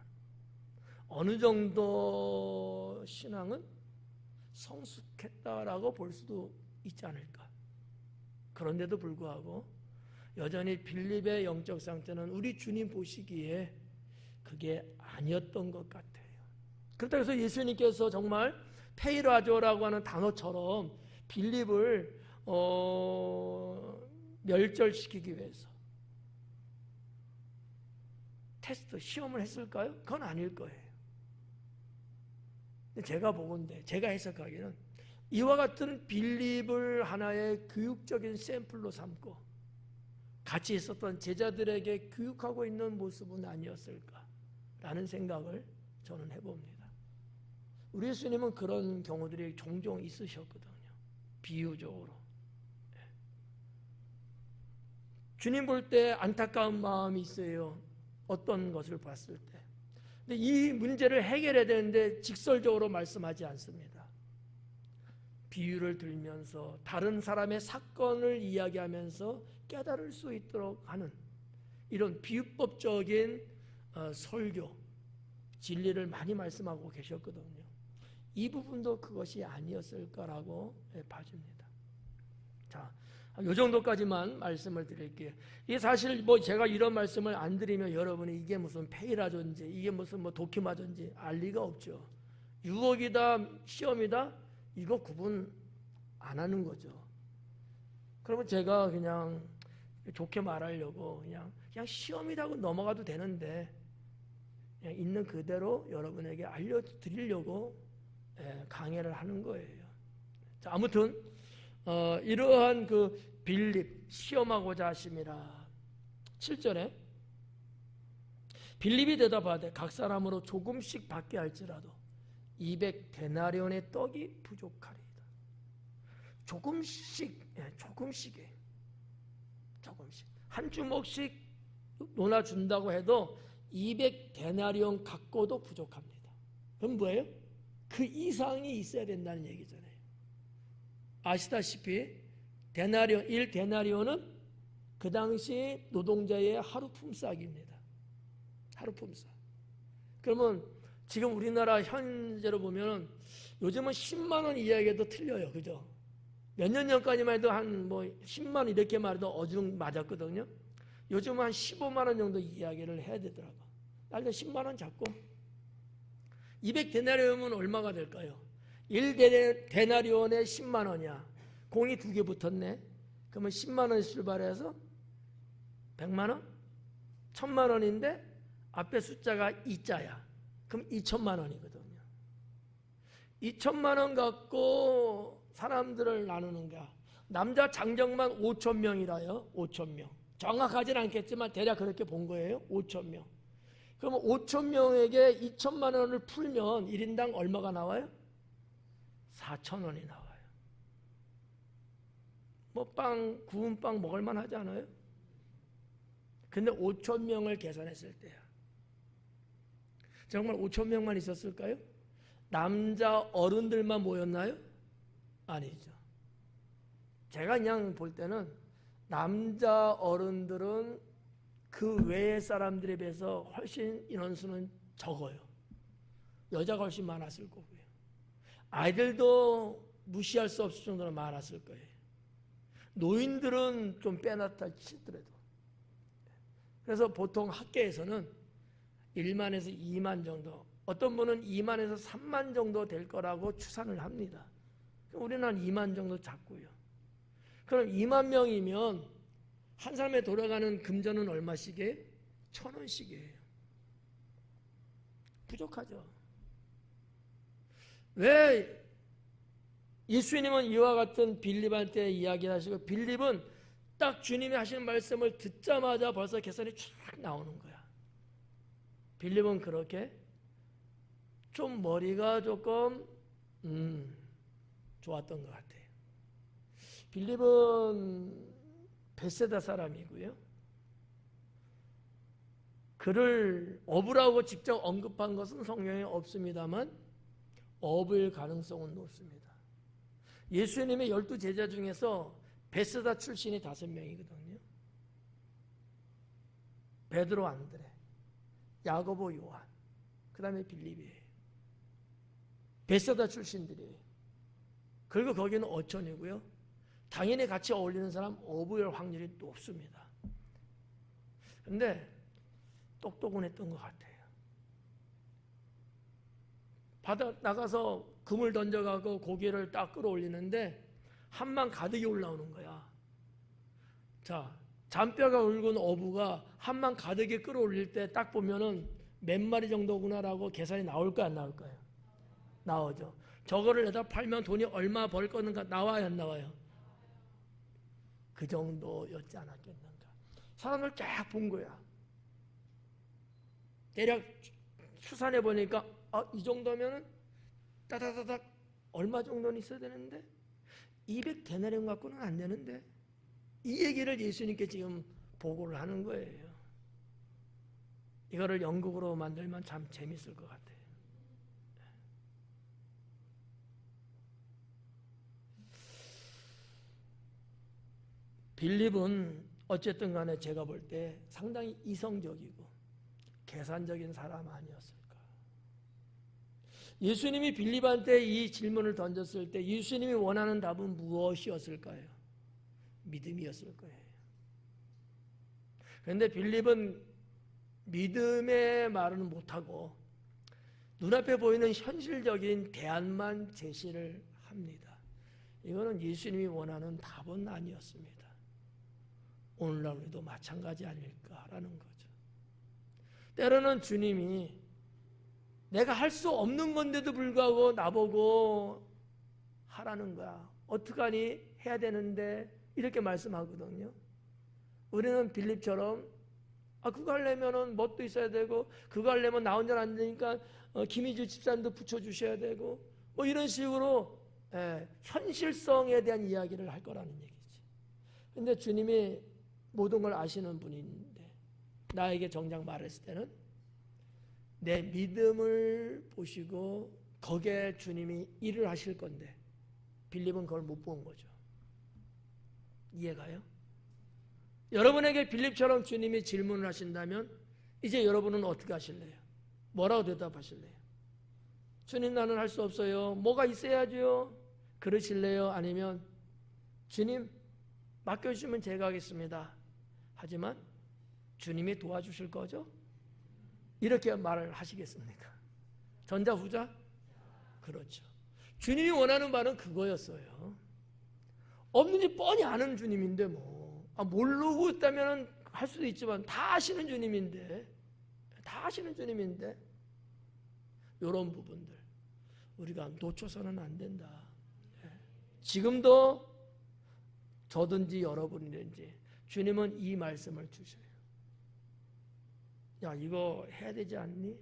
어느 정도 신앙은 성숙했다라고 볼 수도 있지 않을까. 그런데도 불구하고 여전히 빌립의 영적 상태는 우리 주님 보시기에 그게 아니었던 것 같아요. 그렇다고 해서 예수님께서 정말 페이라조라고 하는 단어처럼 빌립을 멸절시키기 위해서 테스트, 시험을 했을까요? 그건 아닐 거예요. 제가 보건대, 제가 해석하기는 이와 같은 빌립을 하나의 교육적인 샘플로 삼고 같이 있었던 제자들에게 교육하고 있는 모습은 아니었을까라는 생각을 저는 해봅니다. 우리 예수님은 그런 경우들이 종종 있으셨거든요. 비유적으로. 주님 볼 때 안타까운 마음이 있어요. 어떤 것을 봤을 때. 근데 이 문제를 해결해야 되는데 직설적으로 말씀하지 않습니다. 비유를 들면서 다른 사람의 사건을 이야기하면서 깨달을 수 있도록 하는 이런 비유법적인 설교, 진리를 많이 말씀하고 계셨거든요. 이 부분도 그것이 아니었을까라고 봐집니다. 자, 이 정도까지만 말씀을 드릴게요. 이게 사실 뭐 제가 이런 말씀을 안 드리면 여러분이 이게 무슨 페이라든지 이게 무슨 뭐 도키마든지 알 리가 없죠. 유혹이다, 시험이다, 이거 구분 안 하는 거죠. 그러면 제가 그냥 좋게 말하려고 그냥 시험이라고 넘어가도 되는데 그냥 있는 그대로 여러분에게 알려드리려고 강해를 하는 거예요. 자, 아무튼 이러한 그 빌립 시험하고자 하심이라 7절에 빌립이 대답하되 각 사람으로 조금씩 받게 할지라도 200데나리온의 떡이 부족하리이다. 조금씩이에요. 조금씩. 한 주먹씩 논아준다고 해도 200데나리온 갖고도 부족합니다. 그럼 뭐예요? 그 이상이 있어야 된다는 얘기잖아요. 아시다시피 1데나리온은 그 당시 노동자의 하루 품삯입니다. 하루 품삯. 그러면 지금 우리나라 현재로 보면 요즘은 10만 원 이야기도 틀려요. 그죠? 몇 년 전까지만 해도 한 10만 원 이렇게 말해도 어중 맞았거든요. 요즘은 한 15만 원 정도 이야기를 해야 되더라고. 일단 10만 원 잡고 200데나리온은 얼마가 될까요? 1데나리온에 10만 원이야. 공이 2개 붙었네. 그러면 10만 원 출발해서 100만 원? 1000만 원인데 앞에 숫자가 2자야. 그럼 2천만 원이거든요. 2천만 원 갖고 사람들을 나누는 거야. 남자 장정만 5천 명이라요. 5천 명. 정확하진 않겠지만 대략 그렇게 본 거예요. 5천 명. 그러면 5천 명에게 2천만 원을 풀면 1인당 얼마가 나와요? 4천 원이 나와요. 구운 빵 먹을 만하지 않아요? 근데 5천 명을 계산했을 때야. 정말 5천 명만 있었을까요? 남자 어른들만 모였나요? 아니죠. 제가 그냥 볼 때는 남자 어른들은 그 외의 사람들에 비해서 훨씬 인원수는 적어요. 여자가 훨씬 많았을 거고요. 아이들도 무시할 수 없을 정도로 많았을 거예요. 노인들은 좀 빼놨다 치더라도. 그래서 보통 학계에서는 1만에서 2만 정도, 어떤 분은 2만에서 3만 정도 될 거라고 추산을 합니다. 우리는 한 2만 정도 잡고요. 그럼 2만 명이면 한 사람에 돌아가는 금전은 얼마씩이에요? 1,000원씩이에요. 부족하죠. 왜 예수님은 이와 같은 빌립한테 이야기를 하시고, 빌립은 딱 주님이 하시는 말씀을 듣자마자 벌써 계산이 쫙 나오는 거야. 빌립은 그렇게 좀 머리가 조금 좋았던 것 같아요. 빌립은 베세다 사람이고요. 그를 어부라고 직접 언급한 것은 성경에 없습니다만 어부일 가능성은 높습니다. 예수님의 12제자 중에서 베세다 출신이 5명이거든요. 베드로, 안드레, 야고보, 요한, 그 다음에 빌립이에요. 베세다 출신들이에요. 그리고 거기는 어촌이고요. 당연히 같이 어울리는 사람 어부일 확률이 높습니다. 그런데 똑똑은 했던 것 같아요. 바다 나가서 금을 던져가고 고기를 딱 끌어올리는데 한만 가득이 올라오는 거야. 자, 잔뼈가 굵은 어부가 한만 가득이 끌어올릴 때 딱 보면은 몇 마리 정도구나라고 계산이 나올까요, 안 나올까요? 나오죠. 저거를 내다 팔면 돈이 얼마 벌 거는가 나와요, 안 나와요? 그 정도였지 않았겠는가. 사람을 쫙 본 거야. 대략 추산해 보니까 이 정도면은 따다다닥 얼마 정도는 있어야 되는데 200데나리온 갖고는 안 되는데, 이 얘기를 예수님께 지금 보고를 하는 거예요. 이거를 연극으로 만들면 참 재밌을 것 같아요. 빌립은 어쨌든 간에 제가 볼 때 상당히 이성적이고 계산적인 사람 아니었을까. 예수님이 빌립한테 이 질문을 던졌을 때 예수님이 원하는 답은 무엇이었을까요? 믿음이었을 거예요. 그런데 빌립은 믿음의 말은 못하고 눈앞에 보이는 현실적인 대안만 제시를 합니다. 이거는 예수님이 원하는 답은 아니었습니다. 오늘날 우리도 마찬가지 아닐까라는 거죠. 때로는 주님이 내가 할 수 없는 건데도 불구하고 나보고 하라는 거야. 어떡하니? 해야 되는데 이렇게 말씀하거든요. 우리는 빌립처럼 그거 하려면은 뭣도 있어야 되고, 그거 하려면 나 혼자 안 되니까 김희주 집사님도 붙여주셔야 되고, 뭐 이런 식으로 현실성에 대한 이야기를 할 거라는 얘기지. 근데 주님이 모든 걸 아시는 분인데 나에게 정작 말했을 때는 내 믿음을 보시고 거기에 주님이 일을 하실 건데 빌립은 그걸 못 본 거죠. 이해가요? 여러분에게 빌립처럼 주님이 질문을 하신다면 이제 여러분은 어떻게 하실래요? 뭐라고 대답하실래요? 주님, 나는 할 수 없어요. 뭐가 있어야죠? 그러실래요? 아니면 주님, 맡겨주시면 제가 하겠습니다. 하지만 주님이 도와주실 거죠? 이렇게 말을 하시겠습니까? 전자 후자? 그렇죠. 주님이 원하는 바는 그거였어요. 없는지 뻔히 아는 주님인데 모르고 있다면 할 수도 있지만 다 아시는 주님인데 이런 부분들 우리가 놓쳐서는 안 된다. 지금도 저든지 여러분이든지 주님은 이 말씀을 주셔요. 야, 이거 해야 되지 않니?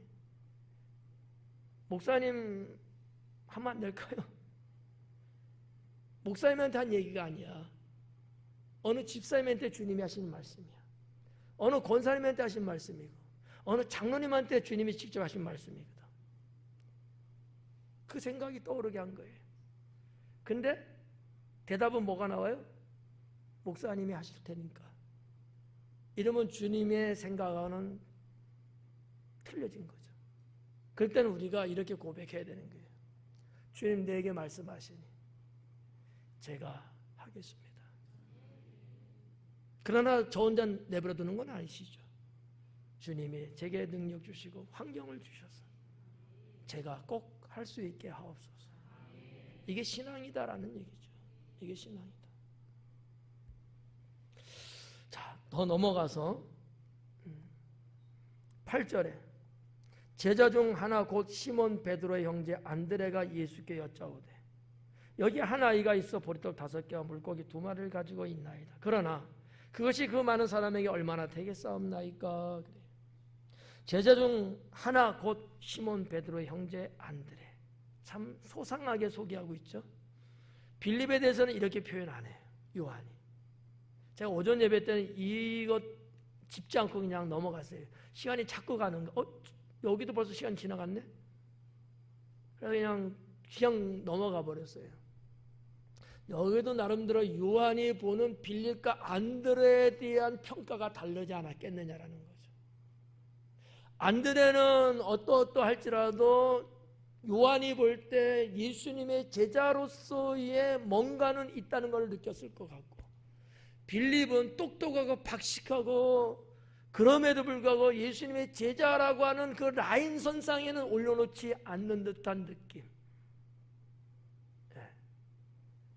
목사님 하면 안 될까요? 목사님한테 한 얘기가 아니야. 어느 집사님한테 주님이 하신 말씀이야. 어느 권사님한테 하신 말씀이고, 어느 장로님한테 주님이 직접 하신 말씀이거든. 그 생각이 떠오르게 한 거예요. 근데 대답은 뭐가 나와요? 목사님이 하실 테니까. 이러면 주님의 생각과는 틀려진 거죠. 그럴 때는 우리가 이렇게 고백해야 되는 거예요. 주님, 내게 말씀하시니 제가 하겠습니다. 그러나 저 혼자 내버려 두는 건 아니시죠. 주님이 제게 능력 주시고 환경을 주셔서 제가 꼭 할 수 있게 하옵소서. 이게 신앙이다라는 얘기죠. 이게 신앙이다. 자, 더 넘어가서 8절에 제자 중 하나 곧 시몬 베드로의 형제 안드레가 예수께 여짜오되 여기 한 아이가 있어 보리떡 5개와 물고기 2마리를 가지고 있나이다. 그러나 그것이 그 많은 사람에게 얼마나 되겠사옵나이까. 그래. 제자 중 하나 곧 시몬 베드로의 형제 안드레. 참 소상하게 소개하고 있죠. 빌립에 대해서는 이렇게 표현 안 해요. 요한이. 제가 오전 예배 때는 이것 짚지 않고 그냥 넘어갔어요. 시간이 자꾸 가는 거. 여기도 벌써 시간 지나갔네? 그래서 그냥 넘어가 버렸어요. 여기도 나름대로 요한이 보는 빌립과 안드레에 대한 평가가 다르지 않았겠느냐라는 거죠. 안드레는 어떠할지라도 요한이 볼 때 예수님의 제자로서의 뭔가는 있다는 걸 느꼈을 것 같고, 빌립은 똑똑하고 박식하고 그럼에도 불구하고 예수님의 제자라고 하는 그 라인 선상에는 올려놓지 않는 듯한 느낌.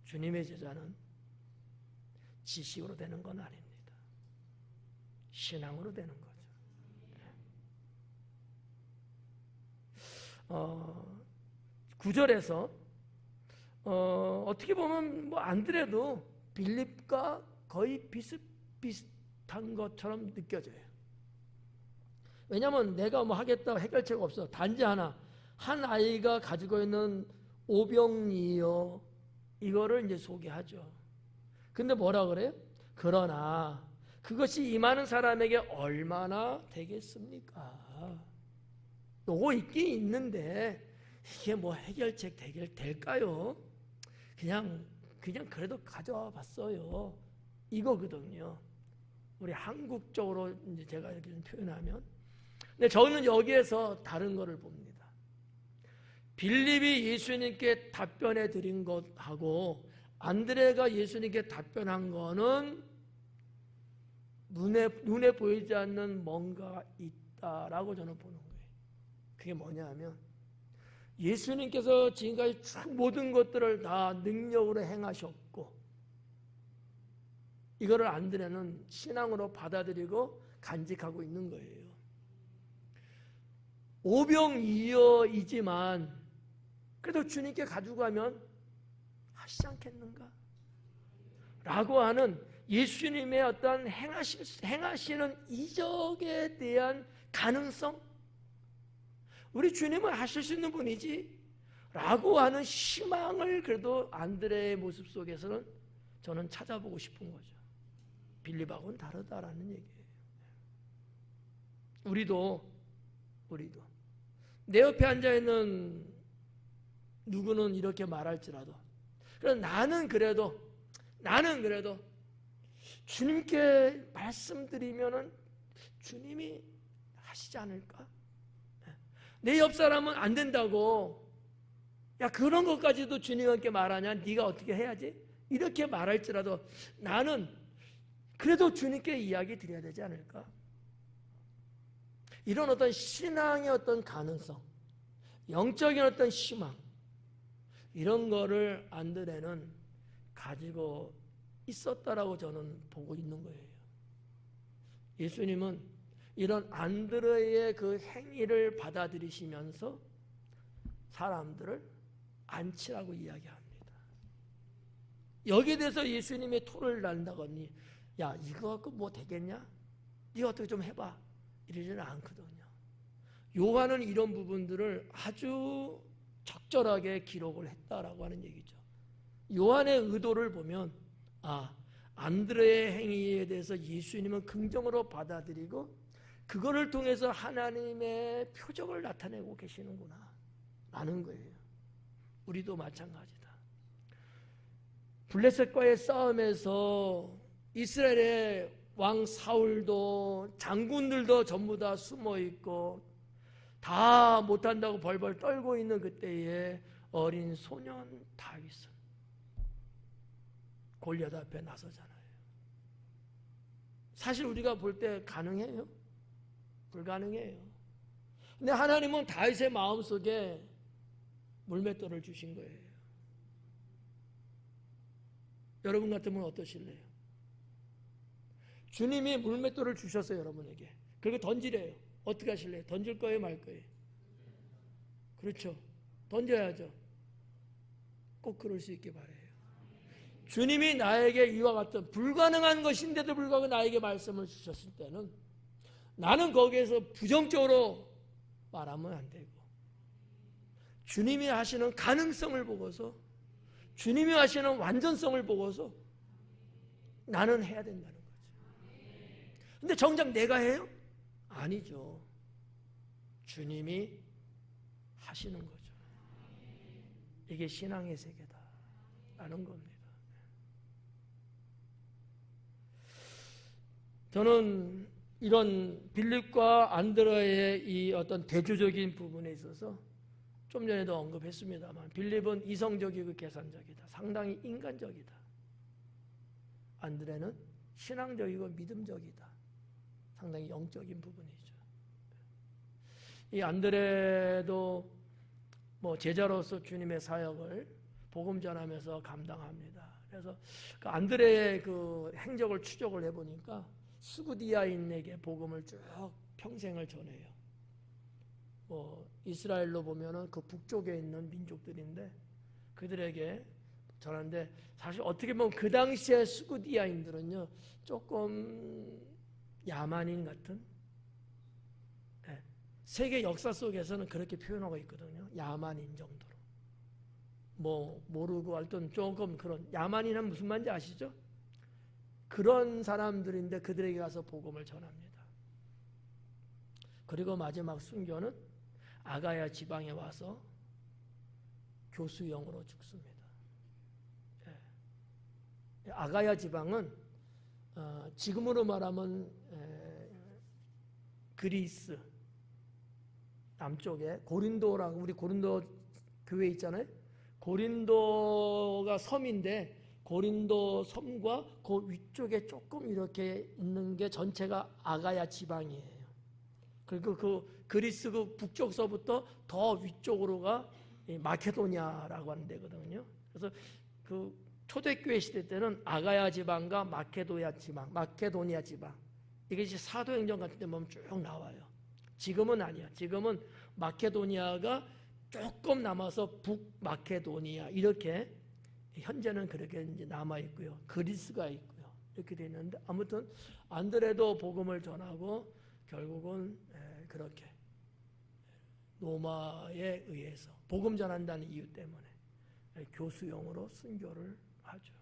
주님의 제자는 지식으로 되는 건 아닙니다. 신앙으로 되는 거죠. 9절에서 어떻게 보면 안드레도 빌립과 거의 비슷비슷한 것처럼 느껴져요. 왜냐하면 내가 하겠다고 해결책 없어. 단지 한 아이가 가지고 있는 오병이어 이거를 이제 소개하죠. 근데 뭐라 그래요? 그러나 그것이 이 많은 사람에게 얼마나 되겠습니까? 요거 있긴 있는데 이게 해결책 될까요? 그냥 그래도 가져와 봤어요. 이거거든요. 우리 한국적으로 이제 제가 이렇게 좀 표현하면. 근데 저는 여기에서 다른 거를 봅니다. 빌립이 예수님께 답변해 드린 것하고 안드레가 예수님께 답변한 거는 눈에 보이지 않는 뭔가 있다라고 저는 보는 거예요. 그게 뭐냐 하면 예수님께서 지금까지 쭉 모든 것들을 다 능력으로 행하셨고 이거를 안드레는 신앙으로 받아들이고 간직하고 있는 거예요. 오병이어이지만 그래도 주님께 가지고 가면 하시지 않겠는가? 라고 하는 예수님의 어떤 행하시는 이적에 대한 가능성, 우리 주님은 하실 수 있는 분이지 라고 하는 희망을 그래도 안드레의 모습 속에서는 저는 찾아보고 싶은 거죠. 빌립하고는 다르다라는 얘기예요. 우리도 내 옆에 앉아있는 누구는 이렇게 말할지라도, 그래서 나는 그래도 주님께 말씀드리면은 주님이 하시지 않을까? 내 옆 사람은 안 된다고, 야 그런 것까지도 주님께 말하냐? 네가 어떻게 해야지? 이렇게 말할지라도 나는 그래도 주님께 이야기 드려야 되지 않을까? 이런 어떤 신앙의 어떤 가능성, 영적인 어떤 희망, 이런 거를 안드레는 가지고 있었다라고 저는 보고 있는 거예요. 예수님은 이런 안드레의 그 행위를 받아들이시면서 사람들을 안치라고 이야기합니다. 여기에 대해서 예수님의 토를 난다거니, 야 이거 갖고 뭐 되겠냐? 네가 어떻게 좀 해봐, 이러지는 않거든요. 요한은 이런 부분들을 아주 적절하게 기록을 했다라고 하는 얘기죠. 요한의 의도를 보면 안드레의 행위에 대해서 예수님은 긍정으로 받아들이고 그거를 통해서 하나님의 표적을 나타내고 계시는구나 라는 거예요. 우리도 마찬가지다. 블레셋과의 싸움에서 이스라엘의 왕 사울도 장군들도 전부 다 숨어있고 다 못한다고 벌벌 떨고 있는 그때에 어린 소년 다윗은 골리앗 앞에 나서잖아요. 사실 우리가 볼 때 가능해요? 불가능해요. 근데 하나님은 다윗의 마음속에 물맷돌을 주신 거예요. 여러분 같으면 어떠실래요? 주님이 물맷돌을 주셨어요, 여러분에게. 그리고 던지래요. 어떻게 하실래요? 던질 거예요, 말 거예요? 그렇죠. 던져야죠. 꼭 그럴 수 있게 바라요. 주님이 나에게 이와 같은 불가능한 것인데도 불구하고 나에게 말씀을 주셨을 때는 나는 거기에서 부정적으로 말하면 안 되고, 주님이 하시는 가능성을 보고서, 주님이 하시는 완전성을 보고서 나는 해야 된다는 거죠. 근데 정작 내가 해요? 아니죠. 주님이 하시는 거죠. 이게 신앙의 세계다라는 겁니다. 저는 이런 빌립과 안드레의 이 어떤 대조적인 부분에 있어서 좀 전에도 언급했습니다만, 빌립은 이성적이고 계산적이다. 상당히 인간적이다. 안드레는 신앙적이고 믿음적이다. 상당히 영적인 부분이죠. 이 안드레도 제자로서 주님의 사역을 복음 전하면서 감당합니다. 그래서 그 안드레의 그 행적을 추적을 해보니까 스구디아인에게 복음을 쭉 평생을 전해요. 이스라엘로 보면은 그 북쪽에 있는 민족들인데 그들에게 전하는데, 사실 어떻게 보면 그 당시에 스구디아인들은요 조금 야만인 같은, 세계 역사 속에서는 그렇게 표현하고 있거든요. 야만인 정도로. 모르고 하여튼 조금 그런, 야만인은 무슨 말인지 아시죠? 그런 사람들인데 그들에게 가서 복음을 전합니다. 그리고 마지막 순교는 아가야 지방에 와서 교수형으로 죽습니다. 아가야 지방은 지금으로 말하면 그리스 남쪽에 고린도라고, 우리 고린도 교회 있잖아요. 고린도가 섬인데 고린도 섬과 그 위쪽에 조금 이렇게 있는 게 전체가 아가야 지방이에요. 그리고 그 그리스 그 북쪽서부터 더 위쪽으로가 마케도니아라고 하는 데거든요. 그래서 그 초대교회 시대 때는 아가야 지방과 마케도니아 지방, 이것이 사도행전 같은 데 보면 쭉 나와요. 지금은 아니야. 지금은 마케도니아가 조금 남아서 북마케도니아, 이렇게 현재는 그렇게 이제 남아 있고요. 그리스가 있고요. 이렇게 되어 있는데, 아무튼 안드레도 복음을 전하고 결국은 그렇게 로마에 의해서 복음 전한다는 이유 때문에 교수용으로 순교를 하죠.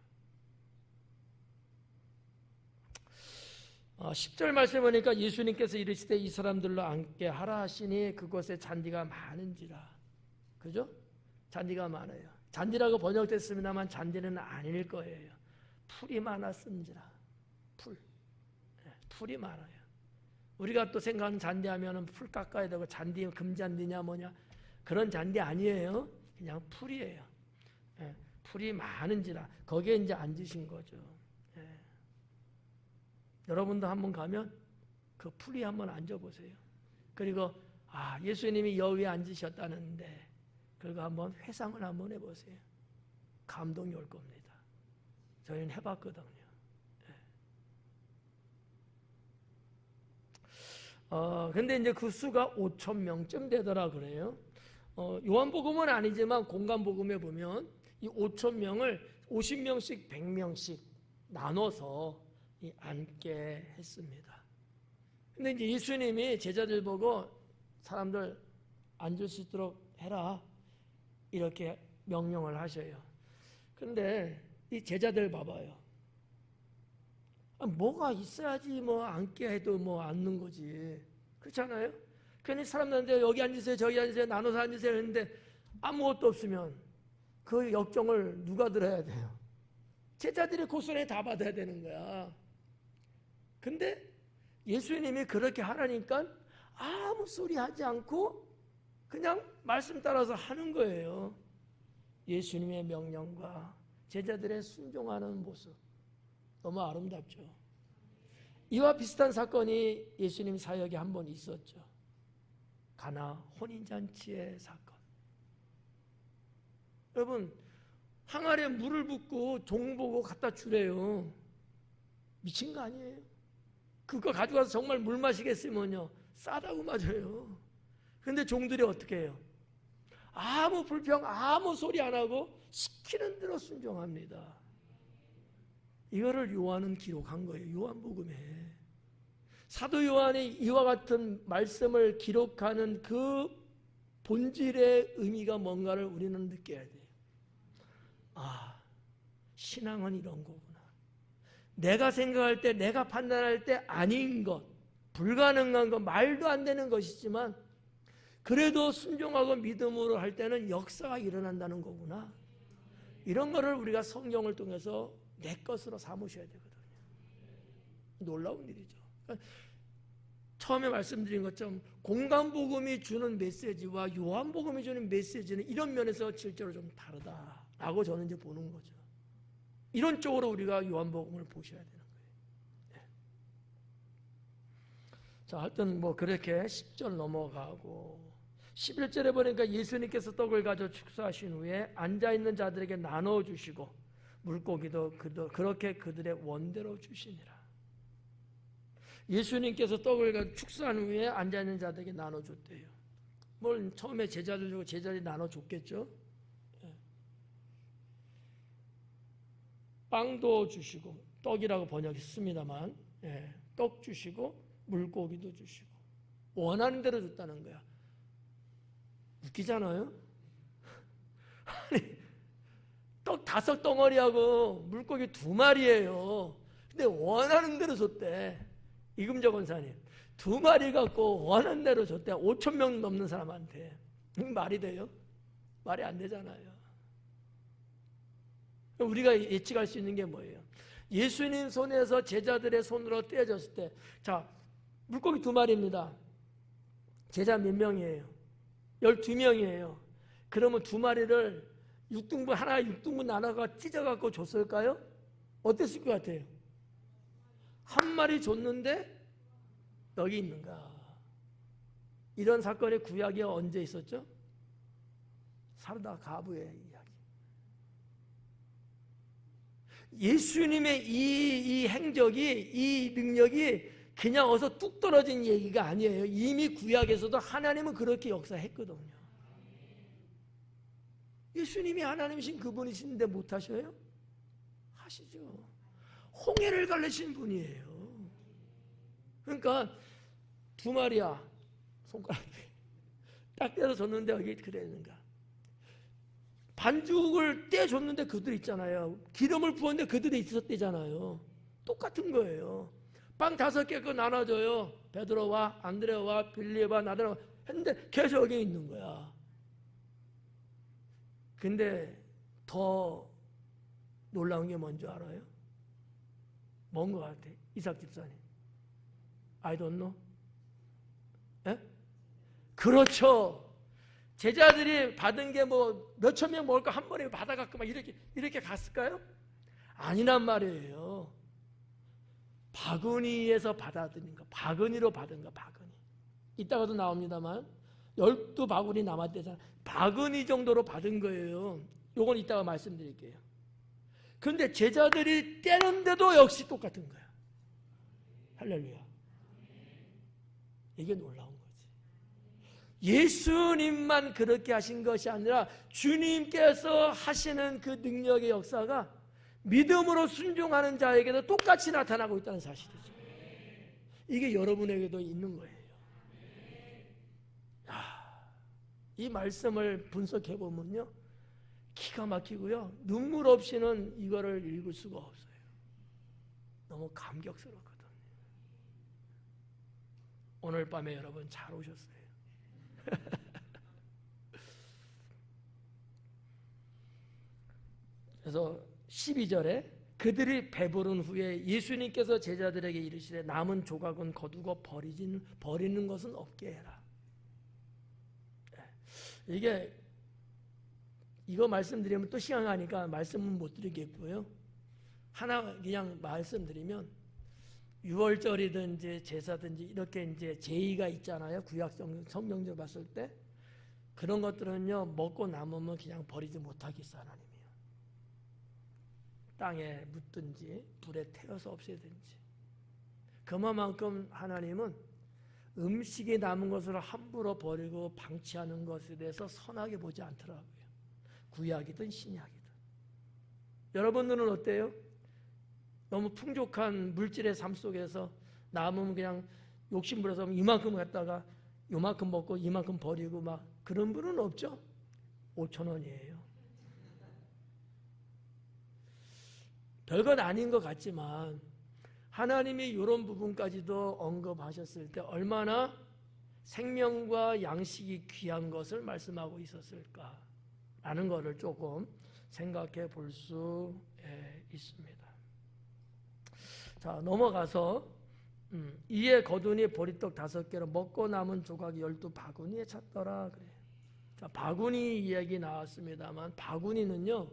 10절 말씀 보니까 예수님께서 이르시되 이 사람들로 앉게 하라 하시니 그곳에 잔디가 많은지라. 그죠? 잔디가 많아요. 잔디라고 번역됐습니다만 잔디는 아닐 거예요. 풀이 많았은지라. 풀이 많아요. 우리가 또 생각하는 잔디 하면은 풀 깎아야 되고 잔디 금잔디냐 뭐냐 그런 잔디 아니에요. 그냥 풀이에요. 풀이 많은지라. 거기에 이제 앉으신 거죠. 여러분도 한번 가면 그 풀이 한번 앉아보세요. 그리고 예수님이 여기에 앉으셨다는데 그리고 한번 회상을 한번 해보세요. 감동이 올 겁니다. 저희는 해봤거든요. 근데 이제 그 수가 5,000명쯤 되더라 그래요. 요한복음은 아니지만 공간복음에 보면 이 5,000명을 50명씩 100명씩 나눠서 앉게 했습니다. 근데 이제 예수님이 제자들 보고 사람들 앉을 수 있도록 해라 이렇게 명령을 하셔요. 근데 이 제자들 봐봐요. 뭐가 있어야지 뭐 앉게 해도 뭐 앉는 거지. 그렇잖아요? 괜히 사람들한테 여기 앉으세요 저기 앉으세요 나눠서 앉으세요 했는데 아무것도 없으면 그 역정을 누가 들어야 돼요? 제자들이 고스란히 다 받아야 되는 거야. 근데 예수님이 그렇게 하라니까 아무 소리 하지 않고 그냥 말씀 따라서 하는 거예요. 예수님의 명령과 제자들의 순종하는 모습 너무 아름답죠. 이와 비슷한 사건이 예수님 사역에 한 번 있었죠. 가나 혼인잔치의 사건. 여러분 항아리에 물을 붓고 종 보고 갖다 주래요. 미친 거 아니에요? 그거 가져가서 정말 물 마시겠으면요 싸다고 맞아요. 근데 종들이 어떻게 해요? 아무 불평 아무 소리 안 하고 시키는 대로 순종합니다. 이거를 요한은 기록한 거예요. 요한복음에 사도 요한이 이와 같은 말씀을 기록하는 그 본질의 의미가 뭔가를 우리는 느껴야 돼요. 신앙은 이런 거구나. 내가 생각할 때 내가 판단할 때 아닌 것, 불가능한 것, 말도 안 되는 것이지만 그래도 순종하고 믿음으로 할 때는 역사가 일어난다는 거구나. 이런 거를 우리가 성경을 통해서 내 것으로 삼으셔야 되거든요. 놀라운 일이죠. 그러니까 처음에 말씀드린 것처럼 공간복음이 주는 메시지와 요한복음이 주는 메시지는 이런 면에서 실제로 좀 다르다라고 저는 이제 보는 거죠. 이런 쪽으로 우리가 요한복음을 보셔야 되는 거예요. 자, 하여튼 뭐 그렇게 10절 넘어가고 11절에 보니까 예수님께서 떡을 가져 축사하신 후에 앉아있는 자들에게 나눠주시고 물고기도 그렇게 그들의 원대로 주시니라. 예수님께서 떡을 가져 축사한 후에 앉아있는 자들에게 나눠줬대요. 뭘 처음에 제자들 주고 제자들이 나눠줬겠죠. 빵도 주시고 떡이라고 번역했습니다만 떡 주시고 물고기도 주시고 원하는 대로 줬다는 거야. 웃기잖아요. 아니 떡 5덩어리하고 물고기 2마리예요. 근데 원하는 대로 줬대. 이금재 권사님 2마리 갖고 원하는 대로 줬대. 5,000명 넘는 사람한테. 말이 돼요? 말이 안 되잖아요. 우리가 예측할 수 있는 게 뭐예요? 예수님 손에서 제자들의 손으로 떼어졌을 때, 자, 물고기 2마리입니다. 제자 몇 명이에요? 12명이에요. 그러면 2마리를 6등분, 하나 6등분 나눠가 찢어갖고 줬을까요? 어땠을 것 같아요? 한 마리 줬는데 여기 있는가? 이런 사건의 구약이 언제 있었죠? 사르다 가부의 이야기. 예수님의 이 행적이, 이 능력이 그냥 어서 뚝 떨어진 얘기가 아니에요. 이미 구약에서도 하나님은 그렇게 역사했거든요. 예수님이 하나님이신 그분이신데 못하셔요? 하시죠. 홍해를 갈르신 분이에요. 그러니까 두 마리야 손가락에 딱 떼서 줬는데 여기 그랬는가. 반죽을 떼줬는데 그들 있잖아요. 기름을 부었는데 그들이 있었대잖아요. 똑같은 거예요. 빵 5개 그거 나눠줘요. 베드로와 안드레와 빌립과 나더라 했는데 계속 여기 있는 거야. 근데 더 놀라운 게 뭔지 알아요? 뭔 것 같아? 이삭 집사님. I don't know. 에? 그렇죠. 제자들이 받은 게 뭐 몇천 명 먹을 거 한 번에 받아갖고 막 이렇게 갔을까요? 아니란 말이에요. 바구니에서 받아들인 거, 바구니로 받은 거, 바구니. 이따가도 나옵니다만 12바구니 남았대잖아요. 바구니 정도로 받은 거예요. 요건 이따가 말씀드릴게요. 그런데 제자들이 떼는데도 역시 똑같은 거야. 할렐루야. 이게 놀라운 거지. 예수님만 그렇게 하신 것이 아니라 주님께서 하시는 그 능력의 역사가 믿음으로 순종하는 자에게도 똑같이 나타나고 있다는 사실이죠. 이게 여러분에게도 있는 거예요. 이 말씀을 분석해 보면요, 기가 막히고요, 눈물 없이는 이거를 읽을 수가 없어요. 너무 감격스럽거든요. 오늘 밤에 여러분 잘 오셨어요. 그래서 12절에 그들이 배부른 후에 예수님께서 제자들에게 이르시되 남은 조각은 거두고 버리는 것은 없게 해라. 이거 말씀드리면 또 시간 가니까 말씀은 못 드리겠고요. 하나 그냥 말씀드리면 6월절이든지 제사든지 이렇게 이제 제의가 있잖아요. 구약 성경적 봤을 때 그런 것들은요, 먹고 남으면 그냥 버리지 못하겠어 하나님이요. 땅에 묻든지 불에 태워서 없애든지. 그만큼 하나님은 음식이 남은 것을 함부로 버리고 방치하는 것에 대해서 선하게 보지 않더라고요. 구약이든 신약이든. 여러분들은 어때요? 너무 풍족한 물질의 삶 속에서 남으면 그냥 욕심부려서 이만큼 갖다가 요만큼 먹고 이만큼 버리고 막 그런 분은 없죠? 5,000원이에요. 별건 아닌 것 같지만 하나님이 이런 부분까지도 언급하셨을 때 얼마나 생명과 양식이 귀한 것을 말씀하고 있었을까라는 것을 조금 생각해 볼 수 있습니다. 자, 넘어가서 이에 거두니 보리떡 5개로 먹고 남은 조각이 12바구니에 찼더라 그래. 자, 바구니 이야기 나왔습니다만 바구니는요,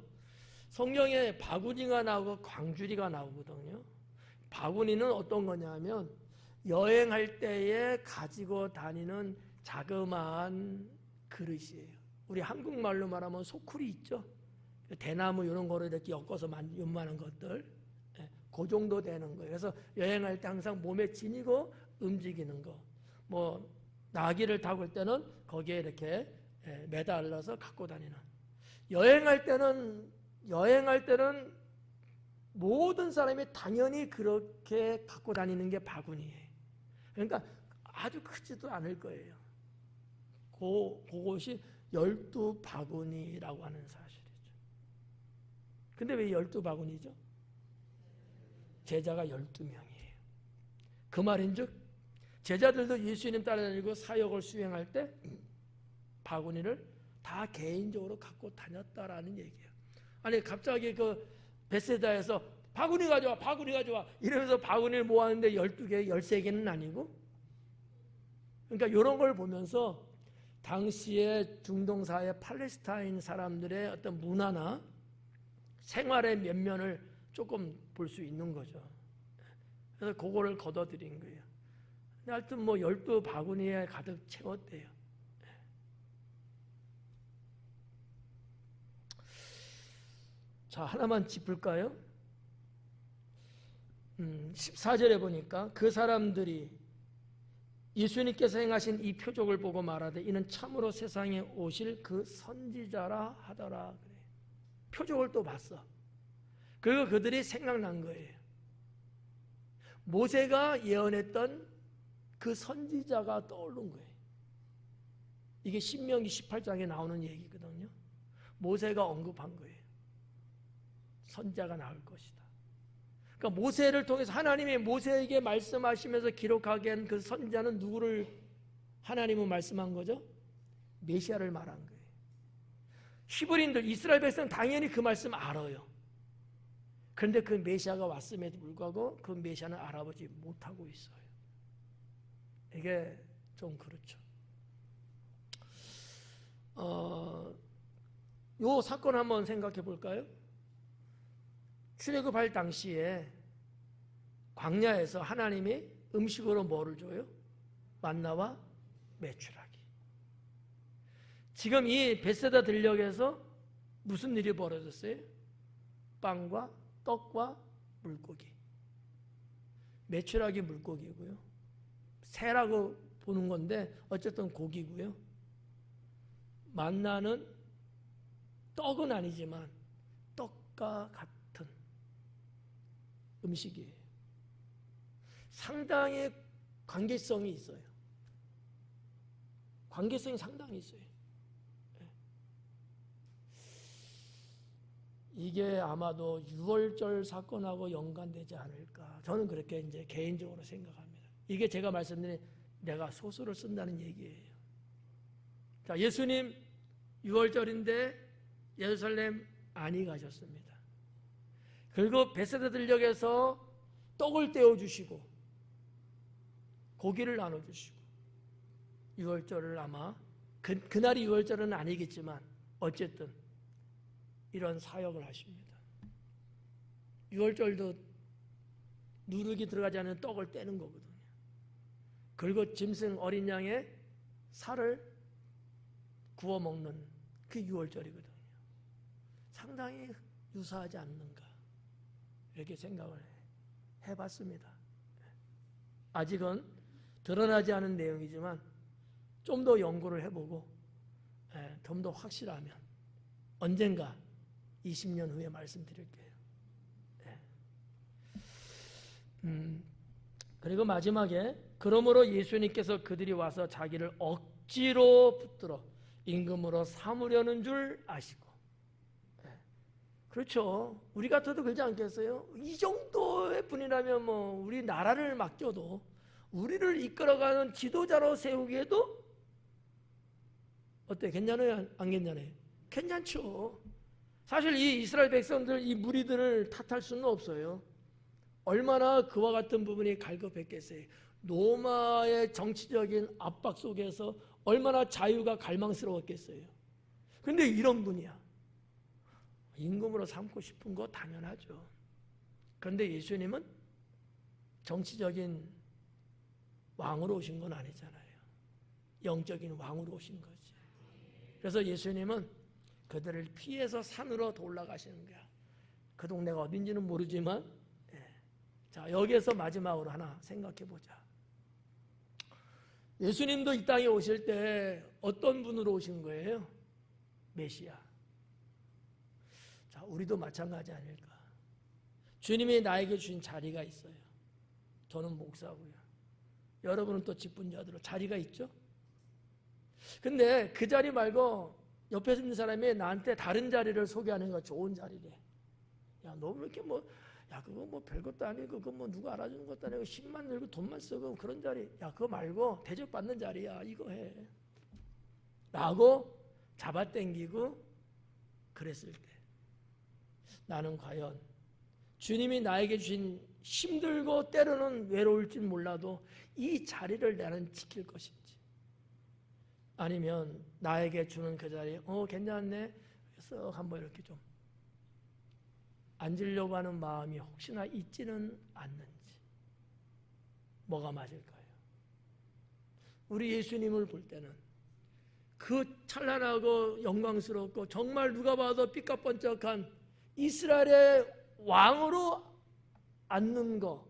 성경에 바구니가 나오고 광주리가 나오거든요. 바구니는 어떤 거냐면 여행할 때에 가지고 다니는 자그마한 그릇이에요. 우리 한국말로 말하면 소쿠리 있죠? 대나무 이런 거를 이렇게 엮어서 요만한 것들, 그 정도 되는 거예요. 그래서 여행할 때 항상 몸에 지니고 움직이는 거. 뭐 나귀를 타고 때는 거기에 이렇게 매달려서 갖고 다니는. 여행할 때는 모든 사람이 당연히 그렇게 갖고 다니는 게 바구니예요. 그러니까 아주 크지도 않을 거예요. 그것이 12바구니라고 하는 사실이죠. 근데 왜 12바구니죠? 제자가 12명이에요. 그 말인즉 제자들도 예수님 따라다니고 사역을 수행할 때 바구니를 다 개인적으로 갖고 다녔다라는 얘기예요. 아니 갑자기 그 베세다에서 바구니 가져와 이러면서 바구니를 모았는데 12개, 13개는 아니고, 그러니까 이런 걸 보면서 당시에 중동사회 팔레스타인 사람들의 어떤 문화나 생활의 면면을 조금 볼 수 있는 거죠. 그래서 그거를 걷어들인 거예요. 하여튼 뭐 12바구니에 가득 채웠대요. 자, 하나만 짚을까요? 14절에 보니까 그 사람들이 예수님께서 행하신 이 표적을 보고 말하되 이는 참으로 세상에 오실 그 선지자라 하더라. 그래. 표적을 또 봤어. 그리고 그들이 생각난 거예요. 모세가 예언했던 그 선지자가 떠오른 거예요. 이게 신명기 18장에 나오는 얘기거든요. 모세가 언급한 거예요. 선지자가 나올 것이다. 그러니까 모세를 통해서 하나님이 모세에게 말씀하시면서 기록하게 한 그 선지자는 누구를 하나님은 말씀한 거죠? 메시아를 말한 거예요. 히브리인들, 이스라엘 백성은 당연히 그 말씀 알아요. 그런데 그 메시아가 왔음에도 불구하고 그 메시아는 알아보지 못하고 있어요. 이게 좀 그렇죠. 요 사건 한번 생각해 볼까요? 출애굽할 당시에 광야에서 하나님이 음식으로 뭐를 줘요? 만나와 메추라기. 지금 이 베세다 들녘에서 무슨 일이 벌어졌어요? 빵과 떡과 물고기. 메추라기 물고기고요. 새라고 보는 건데 어쨌든 고기고요. 만나는 떡은 아니지만 떡과 같은 음식이에요. 상당히 관계성이 있어요. 관계성이 상당히 있어요. 이게 아마도 유월절 사건하고 연관되지 않을까. 저는 그렇게 이제 개인적으로 생각합니다. 이게 제가 말씀드린 내가 소설을 쓴다는 얘기예요. 자, 예수님 유월절인데 예루살렘 안이 가셨습니다. 그리고 베세다 들녘에서 떡을 떼어주시고 고기를 나눠주시고 유월절을 아마 그날이 유월절은 아니겠지만 어쨌든 이런 사역을 하십니다. 유월절도 누룩이 들어가지 않은 떡을 떼는 거거든요. 그리고 짐승 어린 양의 살을 구워 먹는 그 유월절이거든요. 상당히 유사하지 않는가 이렇게 생각을 해봤습니다. 아직은 드러나지 않은 내용이지만 좀 더 연구를 해보고 좀 더 확실하면 언젠가 20년 후에 말씀드릴게요. 그리고 마지막에 그러므로 예수님께서 그들이 와서 자기를 억지로 붙들어 임금으로 삼으려는 줄 아시고. 그렇죠. 우리 같아도 그러지 않겠어요? 이 정도의 분이라면 뭐 우리 나라를 맡겨도 우리를 이끌어가는 지도자로 세우기에도 어때? 괜찮아요? 안 괜찮아요? 괜찮죠. 사실 이 이스라엘 백성들, 이 무리들을 탓할 수는 없어요. 얼마나 그와 같은 부분이 갈급했겠어요. 로마의 정치적인 압박 속에서 얼마나 자유가 갈망스러웠겠어요. 그런데 이런 분이야. 임금으로 삼고 싶은 거 당연하죠. 그런데 예수님은 정치적인 왕으로 오신 건 아니잖아요. 영적인 왕으로 오신 거지. 그래서 예수님은 그들을 피해서 산으로 더 올라가시는 거야. 그 동네가 어딘지는 모르지만 자, 여기에서 마지막으로 하나 생각해 보자. 예수님도 이 땅에 오실 때 어떤 분으로 오신 거예요? 메시아. 자, 우리도 마찬가지 아닐까. 주님이 나에게 주신 자리가 있어요. 저는 목사고요. 여러분은 또 직분자들로 자리가 있죠? 근데 그 자리 말고 옆에 있는 사람이 나한테 다른 자리를 소개하는 거 좋은 자리래. 야, 너 왜 이렇게 야, 그거 뭐 별것도 아니고, 그거 뭐 누가 알아주는 것도 아니고, 힘만 들고 돈만 쓰고 그런 자리. 야, 그거 말고 대접받는 자리야. 이거 해. 라고 잡아당기고 그랬을 때 나는 과연 주님이 나에게 주신 힘들고 때로는 외로울지 몰라도 이 자리를 나는 지킬 것인지, 아니면 나에게 주는 그 자리에 괜찮네 쓱 한번 이렇게 좀 앉으려고 하는 마음이 혹시나 있지는 않는지. 뭐가 맞을까요? 우리 예수님을 볼 때는 그 찬란하고 영광스럽고 정말 누가 봐도 삐까뻔쩍한 이스라엘의 왕으로 앉는 거,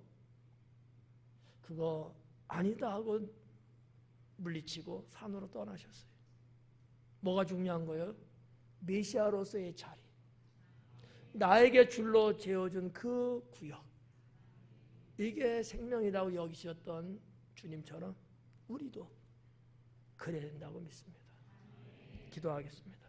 그거 아니다 하고 물리치고 산으로 떠나셨어요. 뭐가 중요한 거예요? 메시아로서의 자리, 나에게 줄로 재어준 그 구역, 이게 생명이라고 여기셨던 주님처럼 우리도 그래야 된다고 믿습니다. 기도하겠습니다.